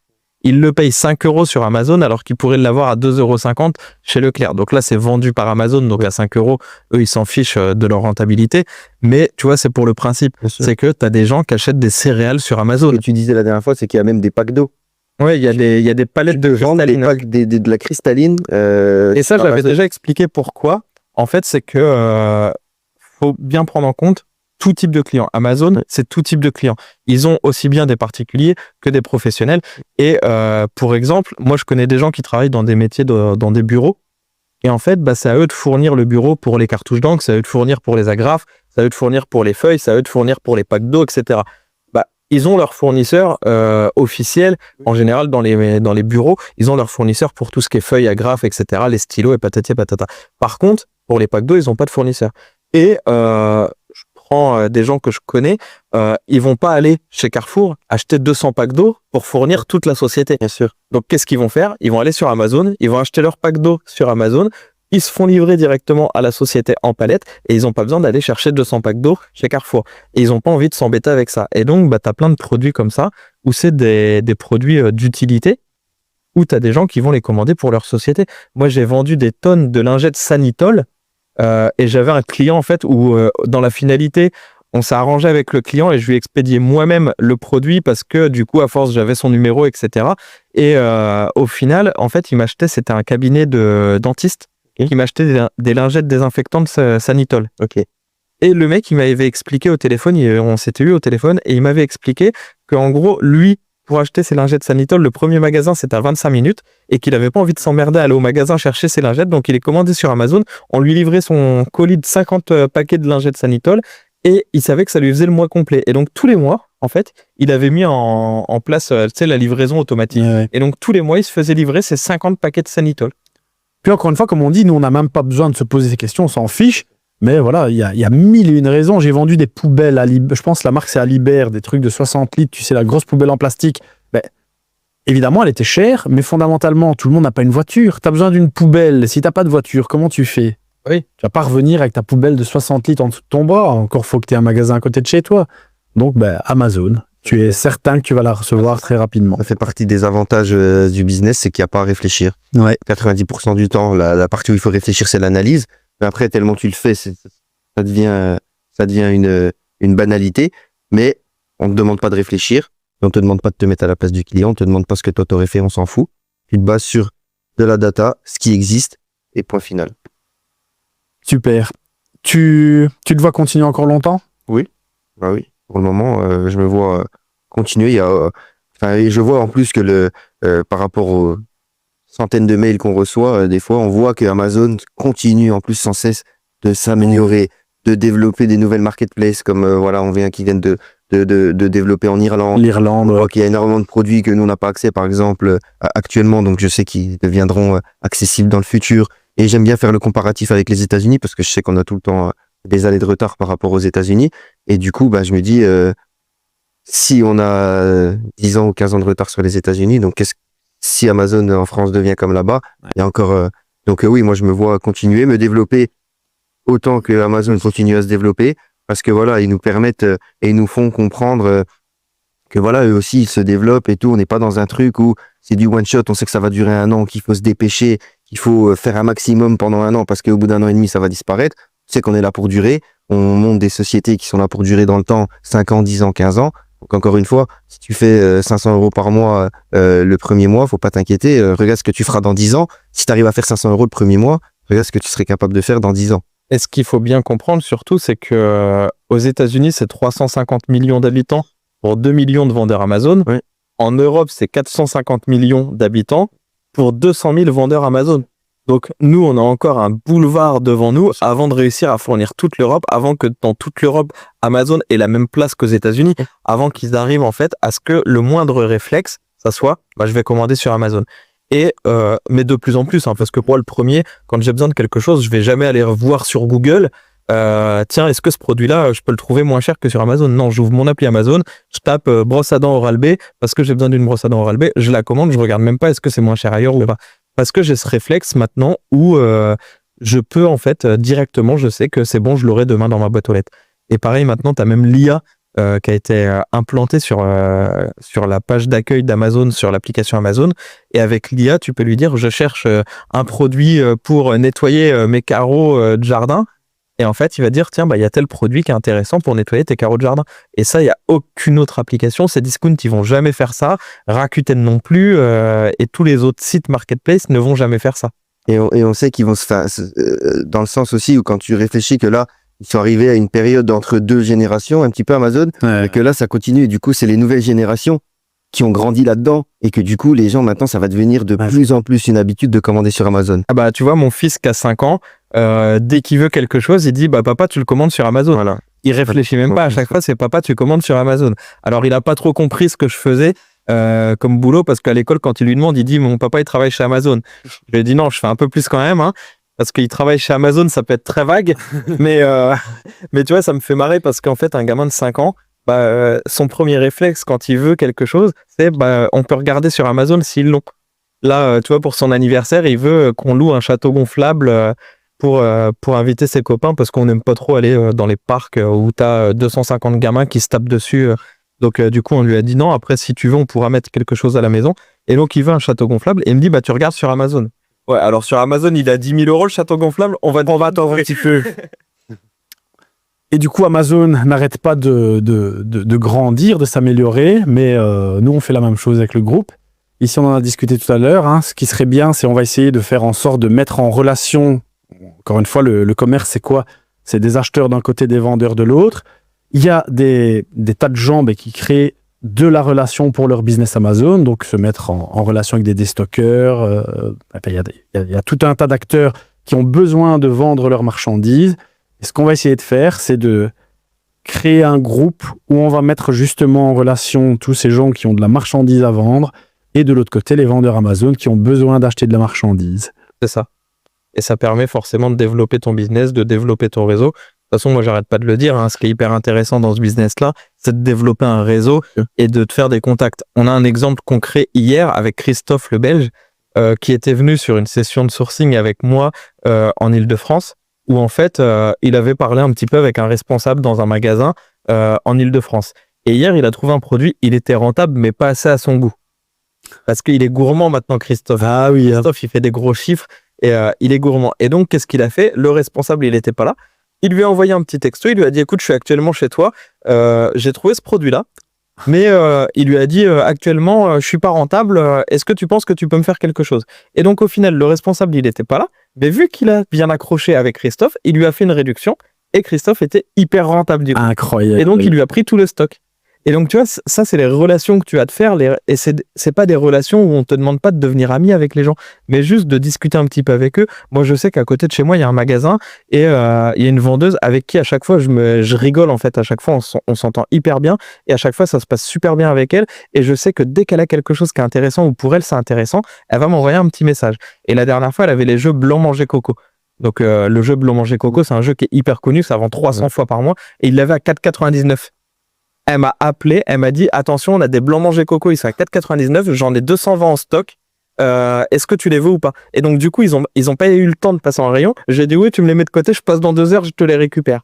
[SPEAKER 3] Il le paye 5 € sur Amazon alors qu'il pourrait l'avoir à 2,50 € chez Leclerc. Donc là, c'est vendu par Amazon, donc à 5 €. Eux, ils s'en fichent de leur rentabilité. Mais tu vois, c'est pour le principe. C'est que tu as des gens qui achètent des céréales sur Amazon.
[SPEAKER 2] Ce que tu disais la dernière fois, c'est qu'il y a même des packs d'eau.
[SPEAKER 3] Oui, il y a des palettes de cristalline.
[SPEAKER 2] De la cristalline.
[SPEAKER 3] Et ça, j'avais déjà expliqué pourquoi. En fait, c'est que faut bien prendre en compte tout type de clients. Amazon, c'est tout type de clients. Ils ont aussi bien des particuliers que des professionnels. Et pour exemple, moi, je connais des gens qui travaillent dans des métiers, dans des bureaux. Et en fait, c'est à eux de fournir le bureau pour les cartouches d'encre, c'est à eux de fournir pour les agrafes, c'est à eux de fournir pour les feuilles, c'est à eux de fournir pour les packs d'eau, etc. Ils ont leurs fournisseurs officiels. En général, dans les bureaux, ils ont leurs fournisseurs pour tout ce qui est feuilles, agrafes, etc., les stylos et patati patata. Par contre, pour les packs d'eau, ils n'ont pas de fournisseur. Et je prends des gens que je connais, ils vont pas aller chez Carrefour acheter 200 packs d'eau pour fournir toute la société.
[SPEAKER 2] Bien sûr.
[SPEAKER 3] Donc, qu'est-ce qu'ils vont faire ? Ils vont aller sur Amazon, ils vont acheter leur pack d'eau sur Amazon, ils se font livrer directement à la société en palette et ils n'ont pas besoin d'aller chercher 200 packs d'eau chez Carrefour. Et ils n'ont pas envie de s'embêter avec ça. Et donc, tu as plein de produits comme ça où c'est des produits d'utilité où tu as des gens qui vont les commander pour leur société. Moi, j'ai vendu des tonnes de lingettes Sanitol et j'avais un client en fait où dans la finalité, on s'est arrangé avec le client et je lui ai expédié moi-même le produit parce que du coup, à force, j'avais son numéro, etc. Et au final, en fait, il m'achetait, c'était un cabinet de dentiste qui m'achetait des lingettes désinfectantes Sanitol.
[SPEAKER 2] Ok.
[SPEAKER 3] Et le mec, il m'avait expliqué au téléphone, on s'était eu au téléphone, et il m'avait expliqué qu'en gros, lui, pour acheter ses lingettes Sanitol, le premier magasin, c'était à 25 minutes, et qu'il n'avait pas envie de s'emmerder à aller au magasin chercher ses lingettes, donc il est commandé sur Amazon, on lui livrait son colis de 50 paquets de lingettes Sanitol, et il savait que ça lui faisait le mois complet. Et donc, tous les mois, en fait, il avait mis en place, la livraison automatique. Ouais. Et donc, tous les mois, il se faisait livrer ses 50 paquets de Sanitol.
[SPEAKER 1] Puis encore une fois, comme on dit, nous, on n'a même pas besoin de se poser ces questions, on s'en fiche. Mais voilà, il y a 1001 raisons. J'ai vendu des poubelles, je pense la marque c'est Alibert, des trucs de 60 litres, tu sais, la grosse poubelle en plastique. Évidemment, elle était chère, mais fondamentalement, tout le monde n'a pas une voiture. Tu as besoin d'une poubelle. Si tu n'as pas de voiture, comment tu fais ?
[SPEAKER 3] Oui.
[SPEAKER 1] Tu vas pas revenir avec ta poubelle de 60 litres en dessous de ton bras. Encore faut que tu aies un magasin à côté de chez toi. Donc, Amazon, tu es certain que tu vas la recevoir très rapidement.
[SPEAKER 2] Ça fait partie des avantages du business, c'est qu'il n'y a pas à réfléchir.
[SPEAKER 1] Ouais.
[SPEAKER 2] 90% du temps, la partie où il faut réfléchir, c'est l'analyse. Mais après, tellement tu le fais, ça devient une banalité. Mais on ne te demande pas de réfléchir. On ne te demande pas de te mettre à la place du client. On ne te demande pas ce que toi t'aurais fait, on s'en fout. Tu te bases sur de la data, ce qui existe, et point final.
[SPEAKER 1] Super. Tu te vois continuer encore longtemps?
[SPEAKER 2] Bah oui, pour le moment, je me vois continuer. Et je vois en plus que par rapport aux centaines de mails qu'on reçoit, des fois, on voit que Amazon continue en plus sans cesse de s'améliorer, de développer des nouvelles marketplaces, comme on vient qui viennent de développer en Irlande.
[SPEAKER 1] L'Irlande.
[SPEAKER 2] On voit qu'il y a énormément de produits que nous on n'a pas accès, par exemple, actuellement. Donc je sais qu'ils deviendront accessibles dans le futur. Et j'aime bien faire le comparatif avec les États-Unis parce que je sais qu'on a tout le temps des allées de retard par rapport aux États-Unis. Et du coup, je me dis, si on a 10 ans ou 15 ans de retard sur les États-Unis, donc si Amazon en France devient comme là-bas, il y a encore. Donc oui, moi je me vois continuer, me développer autant que Amazon continue à se développer, parce que ils nous permettent et ils nous font comprendre que eux aussi ils se développent et tout. On n'est pas dans un truc où c'est du one shot, on sait que ça va durer 1 an, qu'il faut se dépêcher, qu'il faut faire un maximum pendant 1 an, parce qu'au bout d'1 an et demi ça va disparaître. On sait qu'on est là pour durer. On monte des sociétés qui sont là pour durer dans le temps, 5 ans, 10 ans, 15 ans. Donc encore une fois, si tu fais 500 € par mois le premier mois, faut pas t'inquiéter. Regarde ce que tu feras dans 10 ans. Si tu arrives à faire 500 € le premier mois, regarde ce que tu serais capable de faire dans 10 ans.
[SPEAKER 3] Et ce qu'il faut bien comprendre surtout, c'est que aux États-Unis, c'est 350 millions d'habitants pour 2 millions de vendeurs Amazon.
[SPEAKER 2] Oui.
[SPEAKER 3] En Europe, c'est 450 millions d'habitants pour 200 000 vendeurs Amazon. Donc, nous, on a encore un boulevard devant nous avant de réussir à fournir toute l'Europe, avant que dans toute l'Europe, Amazon ait la même place qu'aux États-Unis, avant qu'ils arrivent en fait à ce que le moindre réflexe, ça soit, je vais commander sur Amazon. Et mais de plus en plus, parce que moi, le premier, quand j'ai besoin de quelque chose, je vais jamais aller voir sur Google. Tiens, est-ce que ce produit-là, je peux le trouver moins cher que sur Amazon? Non, j'ouvre mon appli Amazon, je tape brosse à dents Oral-B parce que j'ai besoin d'une brosse à dents Oral-B, je la commande, je regarde même pas est-ce que c'est moins cher ailleurs ou pas. Parce que j'ai ce réflexe maintenant où je peux en fait directement, je sais que c'est bon, je l'aurai demain dans ma boîte aux lettres. Et pareil, maintenant, tu as même l'IA qui a été implantée sur la page d'accueil d'Amazon, sur l'application Amazon. Et avec l'IA, tu peux lui dire, je cherche un produit pour nettoyer mes carreaux de jardin. Et en fait, il va dire, tiens, il y a tel produit qui est intéressant pour nettoyer tes carreaux de jardin. Et ça, il n'y a aucune autre application. Ces discounts, ils vont jamais faire ça. Rakuten non plus. Et tous les autres sites marketplace ne vont jamais faire ça.
[SPEAKER 2] Et on sait qu'ils vont se faire, dans le sens aussi où quand tu réfléchis que là, ils sont arrivés à une période entre 2 générations, un petit peu Amazon, et que là, ça continue. Et du coup, c'est les nouvelles générations qui ont grandi là-dedans. Et que du coup, les gens, maintenant, ça va devenir de plus en plus une habitude de commander sur Amazon.
[SPEAKER 3] Tu vois, mon fils qui a 5 ans, dès qu'il veut quelque chose, il dit papa, tu le commandes sur Amazon. Voilà. Il réfléchit même pas. À chaque fois, c'est papa, tu commandes sur Amazon. Alors, il a pas trop compris ce que je faisais comme boulot, parce qu'à l'école, quand il lui demande, il dit mon papa, il travaille chez Amazon. Je lui ai dit non, je fais un peu plus quand même, parce qu'il travaille chez Amazon, ça peut être très vague. mais tu vois, ça me fait marrer parce qu'en fait, un gamin de 5 ans, son premier réflexe quand il veut quelque chose, c'est on peut regarder sur Amazon s'ils l'ont. Là, tu vois, pour son anniversaire, il veut qu'on loue un château gonflable pour inviter ses copains, parce qu'on n'aime pas trop aller dans les parcs où tu as 250 gamins qui se tapent dessus. Donc, du coup, on lui a dit non, après, si tu veux, on pourra mettre quelque chose à la maison. Et donc, il veut un château gonflable et il me dit, tu regardes sur Amazon. Ouais, alors sur Amazon, il a 10 000 € le château gonflable. On va attendre un petit peu.
[SPEAKER 1] Et du coup, Amazon n'arrête pas de grandir, de s'améliorer, mais nous, on fait la même chose avec le groupe. Ici, on en a discuté tout à l'heure. Ce qui serait bien, c'est on va essayer de faire en sorte de mettre en relation. Encore une fois, le commerce, c'est quoi? C'est des acheteurs d'un côté, des vendeurs de l'autre. Il y a des tas de gens qui créent de la relation pour leur business Amazon, donc se mettre en relation avec des déstockeurs. Il y a tout un tas d'acteurs qui ont besoin de vendre leurs marchandises. Et ce qu'on va essayer de faire, c'est de créer un groupe où on va mettre justement en relation tous ces gens qui ont de la marchandise à vendre et de l'autre côté, les vendeurs Amazon qui ont besoin d'acheter de la marchandise.
[SPEAKER 3] C'est ça. Et ça permet forcément de développer ton business, de développer ton réseau. De toute façon, moi, j'arrête pas de le dire. Ce qui est hyper intéressant dans ce business-là, c'est de développer un réseau et de te faire des contacts. On a un exemple concret hier avec Christophe le Belge, qui était venu sur une session de sourcing avec moi en Île-de-France. où en fait, il avait parlé un petit peu avec un responsable dans un magasin en Île-de-France. Et hier, il a trouvé un produit, il était rentable, mais pas assez à son goût. Parce qu'il est gourmand maintenant, Christophe.
[SPEAKER 1] Ah oui.
[SPEAKER 3] Christophe, il fait des gros chiffres et il est gourmand. Et donc, qu'est-ce qu'il a fait? Le responsable, il n'était pas là. Il lui a envoyé un petit texto. Il lui a dit, écoute, je suis actuellement chez toi. J'ai trouvé ce produit-là. Mais il lui a dit, actuellement, je suis pas rentable. Est-ce que tu penses que tu peux me faire quelque chose? Et donc, au final, le responsable, il n'était pas là. Mais vu qu'il a bien accroché avec Christophe, il lui a fait une réduction. Et Christophe était hyper rentable du coup.
[SPEAKER 1] Incroyable.
[SPEAKER 3] Et donc, il lui a pris tout le stock. Et donc, tu vois, ça, c'est les relations que tu as de faire. Et c'est pas des relations où on te demande pas de devenir ami avec les gens, mais juste de discuter un petit peu avec eux. Moi, je sais qu'à côté de chez moi, il y a un magasin et il y a une vendeuse avec qui, à chaque fois, je rigole, en fait. À chaque fois, on s'entend hyper bien. Et à chaque fois, ça se passe super bien avec elle. Et je sais que dès qu'elle a quelque chose qui est intéressant ou pour elle, c'est intéressant, elle va m'envoyer un petit message. Et la dernière fois, elle avait les jeux Blanc Manger Coco. Donc, le jeu Blanc Manger Coco, c'est un jeu qui est hyper connu. Ça vend 300 fois par mois. Et il l'avait à 4,99. Elle m'a appelé, elle m'a dit attention, on a des blancs manger coco, ils sont à 4,99, j'en ai 220 en stock. Est-ce que tu les veux ou pas? Et donc du coup, ils ont pas eu le temps de passer en rayon. J'ai dit oui, tu me les mets de côté, je passe dans 2 heures, je te les récupère.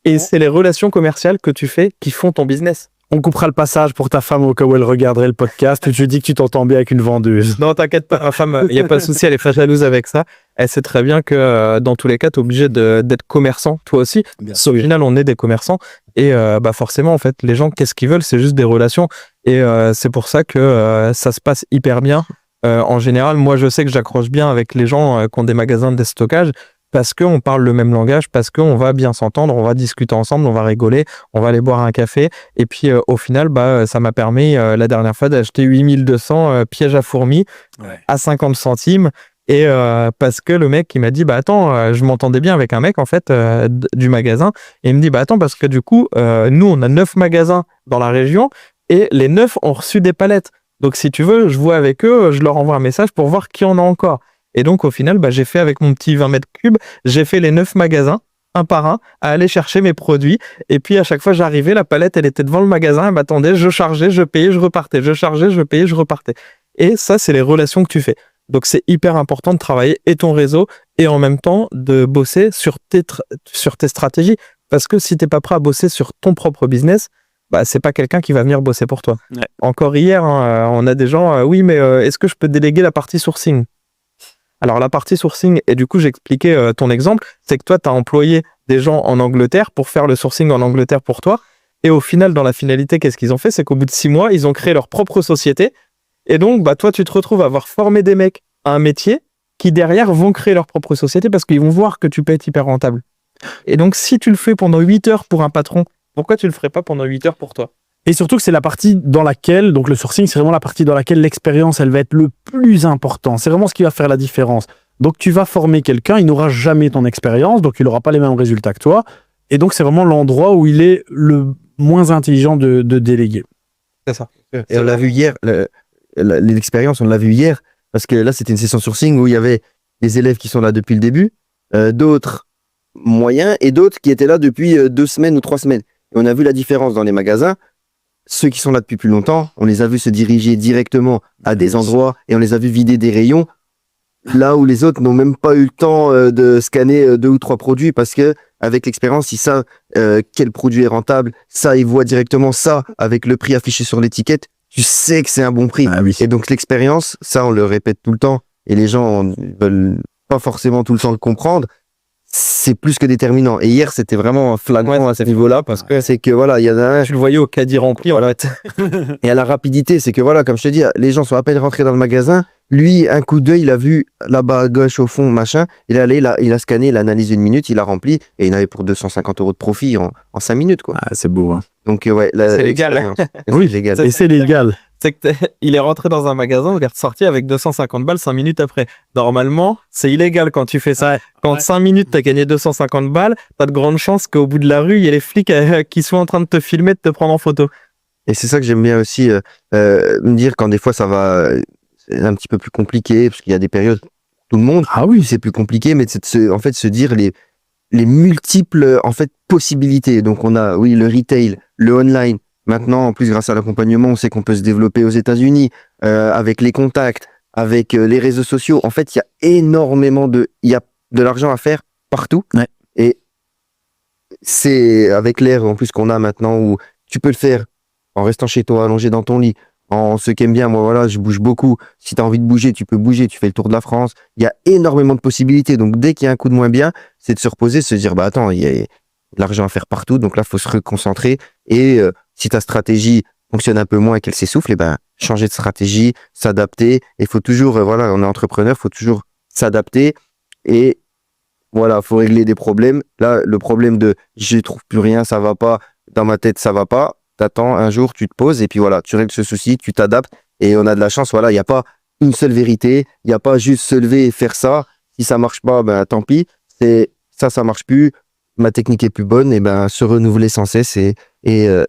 [SPEAKER 3] Et c'est les relations commerciales que tu fais qui font ton business.
[SPEAKER 1] On coupera le passage pour ta femme au cas où elle regarderait le podcast. Tu dis que tu t'entends bien avec une vendeuse.
[SPEAKER 3] Non, t'inquiète pas, ma femme, il n'y a pas de souci, elle est pas jalouse avec ça. Elle sait très bien que dans tous les cas, tu es obligé d'être commerçant, toi aussi. Au final, on est des commerçants. Et forcément, en fait, les gens, qu'est-ce qu'ils veulent? C'est juste des relations. Et c'est pour ça que ça se passe hyper bien. En général, moi, je sais que j'accroche bien avec les gens qui ont des magasins de déstockage. Parce qu'on parle le même langage, parce qu'on va bien s'entendre, on va discuter ensemble, on va rigoler, on va aller boire un café. Et puis au final, ça m'a permis la dernière fois d'acheter 8200 pièges à fourmis à 50 centimes. Et parce que le mec, il m'a dit, attends, je m'entendais bien avec un mec en fait du magasin. Et il me dit, attends, parce que du coup, nous, on a 9 magasins dans la région et les 9 ont reçu des palettes. Donc si tu veux, je vois avec eux, je leur envoie un message pour voir qui en a encore. Et donc, au final, j'ai fait avec mon petit 20 mètres cubes, j'ai fait les 9 magasins, un par un, à aller chercher mes produits. Et puis, à chaque fois, j'arrivais, la palette, elle était devant le magasin, elle m'attendait, je chargeais, je payais, je repartais. Je chargeais, je payais, je repartais. Et ça, c'est les relations que tu fais. Donc, c'est hyper important de travailler et ton réseau et en même temps de bosser sur tes stratégies. Parce que si tu n'es pas prêt à bosser sur ton propre business, c'est pas quelqu'un qui va venir bosser pour toi. Ouais. Encore hier, on a des gens, oui, mais est-ce que je peux déléguer la partie sourcing? Alors, la partie sourcing, et du coup, j'expliquais ton exemple, c'est que toi, tu as employé des gens en Angleterre pour faire le sourcing en Angleterre pour toi. Et au final, dans la finalité, qu'est-ce qu'ils ont fait? C'est qu'au bout de 6 mois, ils ont créé leur propre société. Et donc, toi, tu te retrouves à avoir formé des mecs à un métier qui, derrière, vont créer leur propre société parce qu'ils vont voir que tu peux être hyper rentable. Et donc, si tu le fais pendant 8 heures pour un patron, pourquoi tu le ferais pas pendant 8 heures pour toi?
[SPEAKER 1] Et surtout que c'est la partie dans laquelle, donc le sourcing, c'est vraiment la partie dans laquelle l'expérience, elle va être le plus important. C'est vraiment ce qui va faire la différence. Donc tu vas former quelqu'un, il n'aura jamais ton expérience, donc il n'aura pas les mêmes résultats que toi. Et donc c'est vraiment l'endroit où il est le moins intelligent de déléguer.
[SPEAKER 3] C'est ça.
[SPEAKER 2] Et on l'a vu hier, l'expérience, on l'a vu hier, parce que là c'était une session sourcing où il y avait des élèves qui sont là depuis le début, d'autres moyens et d'autres qui étaient là depuis 2 semaines ou 3 semaines. Et on a vu la différence dans les magasins. Ceux qui sont là depuis plus longtemps, on les a vus se diriger directement à des endroits et on les a vus vider des rayons, là où les autres n'ont même pas eu le temps de scanner 2 ou 3 produits parce que avec l'expérience, ils savent quel produit est rentable. Ça, ils voient directement ça avec le prix affiché sur l'étiquette. Tu sais que c'est un bon prix.
[SPEAKER 1] Ah oui.
[SPEAKER 2] Et donc l'expérience, ça, on le répète tout le temps et les gens ne veulent pas forcément tout le temps le comprendre. C'est plus que déterminant. Et hier, c'était vraiment flagrant à ce niveau-là parce que c'est que voilà, il y en a un.
[SPEAKER 3] Tu le voyais au caddie rempli, voilà.
[SPEAKER 2] Et à la rapidité, c'est que voilà, comme je te dis, les gens sont à peine rentrés dans le magasin. Lui, un coup d'œil, il a vu là-bas à gauche au fond, machin. Il est allé, il a scanné, il a analysé 1 minute, il a rempli et il avait pour 250 € de profit en 5 minutes, quoi.
[SPEAKER 1] Ah, c'est beau. Hein.
[SPEAKER 2] Donc, ouais.
[SPEAKER 3] C'est légal.
[SPEAKER 2] Oui, légal.
[SPEAKER 1] Et c'est légal.
[SPEAKER 3] C'est qu'il est rentré dans un magasin, il est ressorti avec 250 balles 5 minutes après. Normalement, c'est illégal quand tu fais ça. Quand 5 minutes, t'as gagné 250 balles, t'as de grandes chances qu'au bout de la rue, il y ait les flics qui sont en train de te filmer, de te prendre en photo.
[SPEAKER 2] Et c'est ça que j'aime bien aussi me dire quand des fois ça va c'est un petit peu plus compliqué, parce qu'il y a des périodes, tout le monde, c'est plus compliqué, mais c'est de se dire les multiples en fait possibilités. Donc on a le retail, le online. Maintenant, en plus, grâce à l'accompagnement, on sait qu'on peut se développer aux États-Unis avec les contacts, avec les réseaux sociaux. En fait, il y a énormément il y a de l'argent à faire partout.
[SPEAKER 1] Ouais.
[SPEAKER 2] Et c'est avec l'ère en plus qu'on a maintenant où tu peux le faire en restant chez toi, allongé dans ton lit. En ce qui aime bien, moi voilà, je bouge beaucoup. Si tu as envie de bouger, tu peux bouger, tu fais le tour de la France. Il y a énormément de possibilités. Donc dès qu'il y a un coup de moins bien, c'est de se reposer, se dire, bah attends, il y a de l'argent à faire partout. Donc là, il faut se reconcentrer. Et si ta stratégie fonctionne un peu moins et qu'elle s'essouffle, et ben changer de stratégie, s'adapter. Il faut toujours, voilà, on est entrepreneur, il faut toujours s'adapter. Et voilà, faut régler des problèmes. Là, le problème de je trouve plus rien, ça va pas, dans ma tête, ça va pas. T'attends un jour, tu te poses et puis voilà, tu règles ce souci, tu t'adaptes et on a de la chance. Voilà, il n'y a pas une seule vérité, il n'y a pas juste se lever et faire ça. Si ça marche pas, ben tant pis. C'est ça marche plus. Ma technique est plus bonne et ben se renouveler sans cesse et
[SPEAKER 3] c'est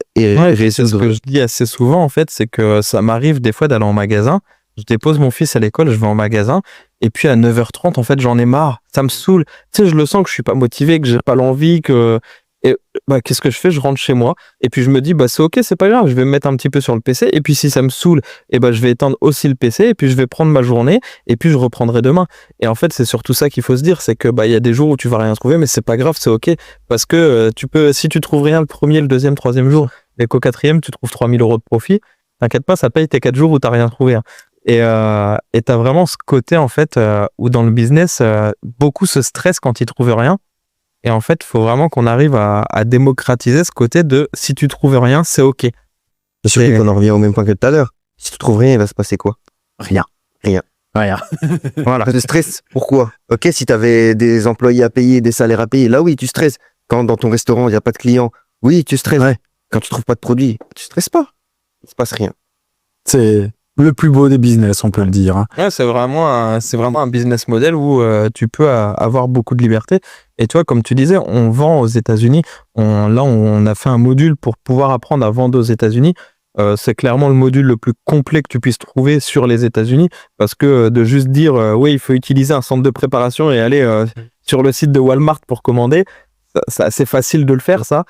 [SPEAKER 3] ce que je dis assez souvent en fait, c'est que ça m'arrive des fois d'aller en magasin. Je dépose mon fils à l'école, je vais en magasin et puis à 9h30 en fait j'en ai marre, ça me saoule. Tu sais, je le sens que je suis pas motivé, que j'ai pas l'envie, que et bah qu'est-ce que je fais? Je rentre chez moi et puis je me dis bah c'est ok, c'est pas grave, je vais me mettre un petit peu sur le PC et puis si ça me saoule, et bah je vais éteindre aussi le PC et puis je vais prendre ma journée et puis je reprendrai demain. Et en fait c'est surtout ça qu'il faut se dire, c'est que bah il y a des jours où tu vas rien trouver, mais c'est pas grave, c'est ok parce que tu peux, si tu trouves rien le premier, le deuxième, troisième jour et qu'au quatrième tu trouves 3 000 € de profit, t'inquiète pas, ça paye tes 4 jours où t'as rien trouvé, hein. Et t'as vraiment ce côté en fait où dans le business beaucoup se stressent quand ils trouvent rien. Et en fait, il faut vraiment qu'on arrive à démocratiser ce côté de si tu trouves rien, c'est ok.
[SPEAKER 2] Surtout qu'on en revient au même point que tout à l'heure. Si tu trouves rien, il va se passer quoi?
[SPEAKER 1] Rien.
[SPEAKER 2] Voilà. Tu stresses. Pourquoi? Ok, si tu avais des employés à payer, des salaires à payer, là oui, tu stresses. Quand dans ton restaurant, il n'y a pas de clients, oui, tu stresses.
[SPEAKER 1] Ouais.
[SPEAKER 2] Quand tu trouves pas de produit, tu stresses pas. Il se passe rien.
[SPEAKER 1] C'est le plus beau des business, on peut le dire, hein.
[SPEAKER 3] Ouais, c'est vraiment un business model où tu peux avoir beaucoup de liberté. Et toi, comme tu disais, on vend aux États-Unis. Là, on a fait un module pour pouvoir apprendre à vendre aux États-Unis. C'est clairement le module le plus complet que tu puisses trouver sur les États-Unis, parce que de juste dire oui, il faut utiliser un centre de préparation et aller sur le site de Walmart pour commander, c'est assez facile de le faire, ça.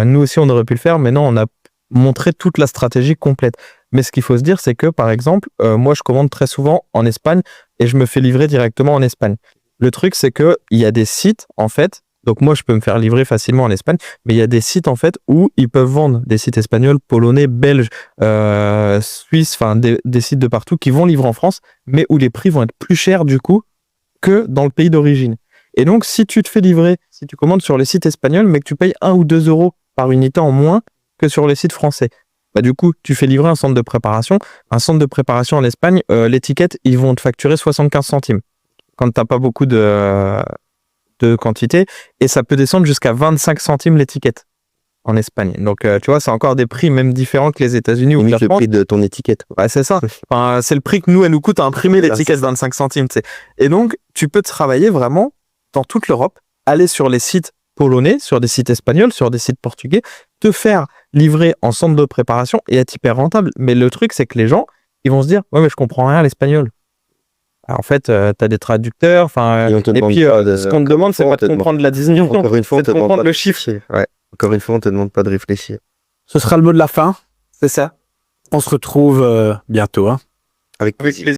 [SPEAKER 3] Nous aussi, on aurait pu le faire, mais non, on a montré toute la stratégie complète. Mais ce qu'il faut se dire, c'est que, par exemple, moi, je commande très souvent en Espagne et je me fais livrer directement en Espagne. Le truc, c'est que il y a des sites, en fait, donc moi, je peux me faire livrer facilement en Espagne, mais il y a des sites, en fait, où ils peuvent vendre des sites espagnols, polonais, belges, suisses, enfin, des sites de partout qui vont livrer en France, mais où les prix vont être plus chers, du coup, que dans le pays d'origine. Et donc, si tu te fais livrer, si tu commandes sur les sites espagnols, mais que tu payes 1 ou 2 € par unité en moins que sur les sites français, bah du coup, tu fais livrer un centre de préparation. Un centre de préparation en Espagne, l'étiquette, ils vont te facturer 75 centimes quand tu n'as pas beaucoup de quantité. Et ça peut descendre jusqu'à 25 centimes l'étiquette en Espagne. Donc, tu vois, c'est encore des prix même différents que les États-Unis ou que la
[SPEAKER 2] le
[SPEAKER 3] France.
[SPEAKER 2] prix de ton étiquette.
[SPEAKER 3] Ouais, c'est ça. Enfin, c'est le prix que elle nous coûte à imprimer l'étiquette 25 centimes. Tu sais. Et donc, tu peux travailler vraiment dans toute l'Europe, aller sur les sites polonais, sur des sites espagnols, sur des sites portugais, te faire livrer en centre de préparation et être hyper rentable. Mais le truc, c'est que les gens, ils vont se dire, ouais, mais je comprends rien à l'espagnol. Alors, en fait, tu as des traducteurs, et puis ce qu'on te demande, c'est pas de comprendre la désignation,
[SPEAKER 2] Encore une fois,
[SPEAKER 3] c'est de comprendre le chiffre.
[SPEAKER 2] Ouais. Encore une fois, on te demande pas de réfléchir.
[SPEAKER 1] Ce sera le mot de la fin.
[SPEAKER 3] C'est ça.
[SPEAKER 1] On se retrouve bientôt, hein.
[SPEAKER 2] Avec plaisir.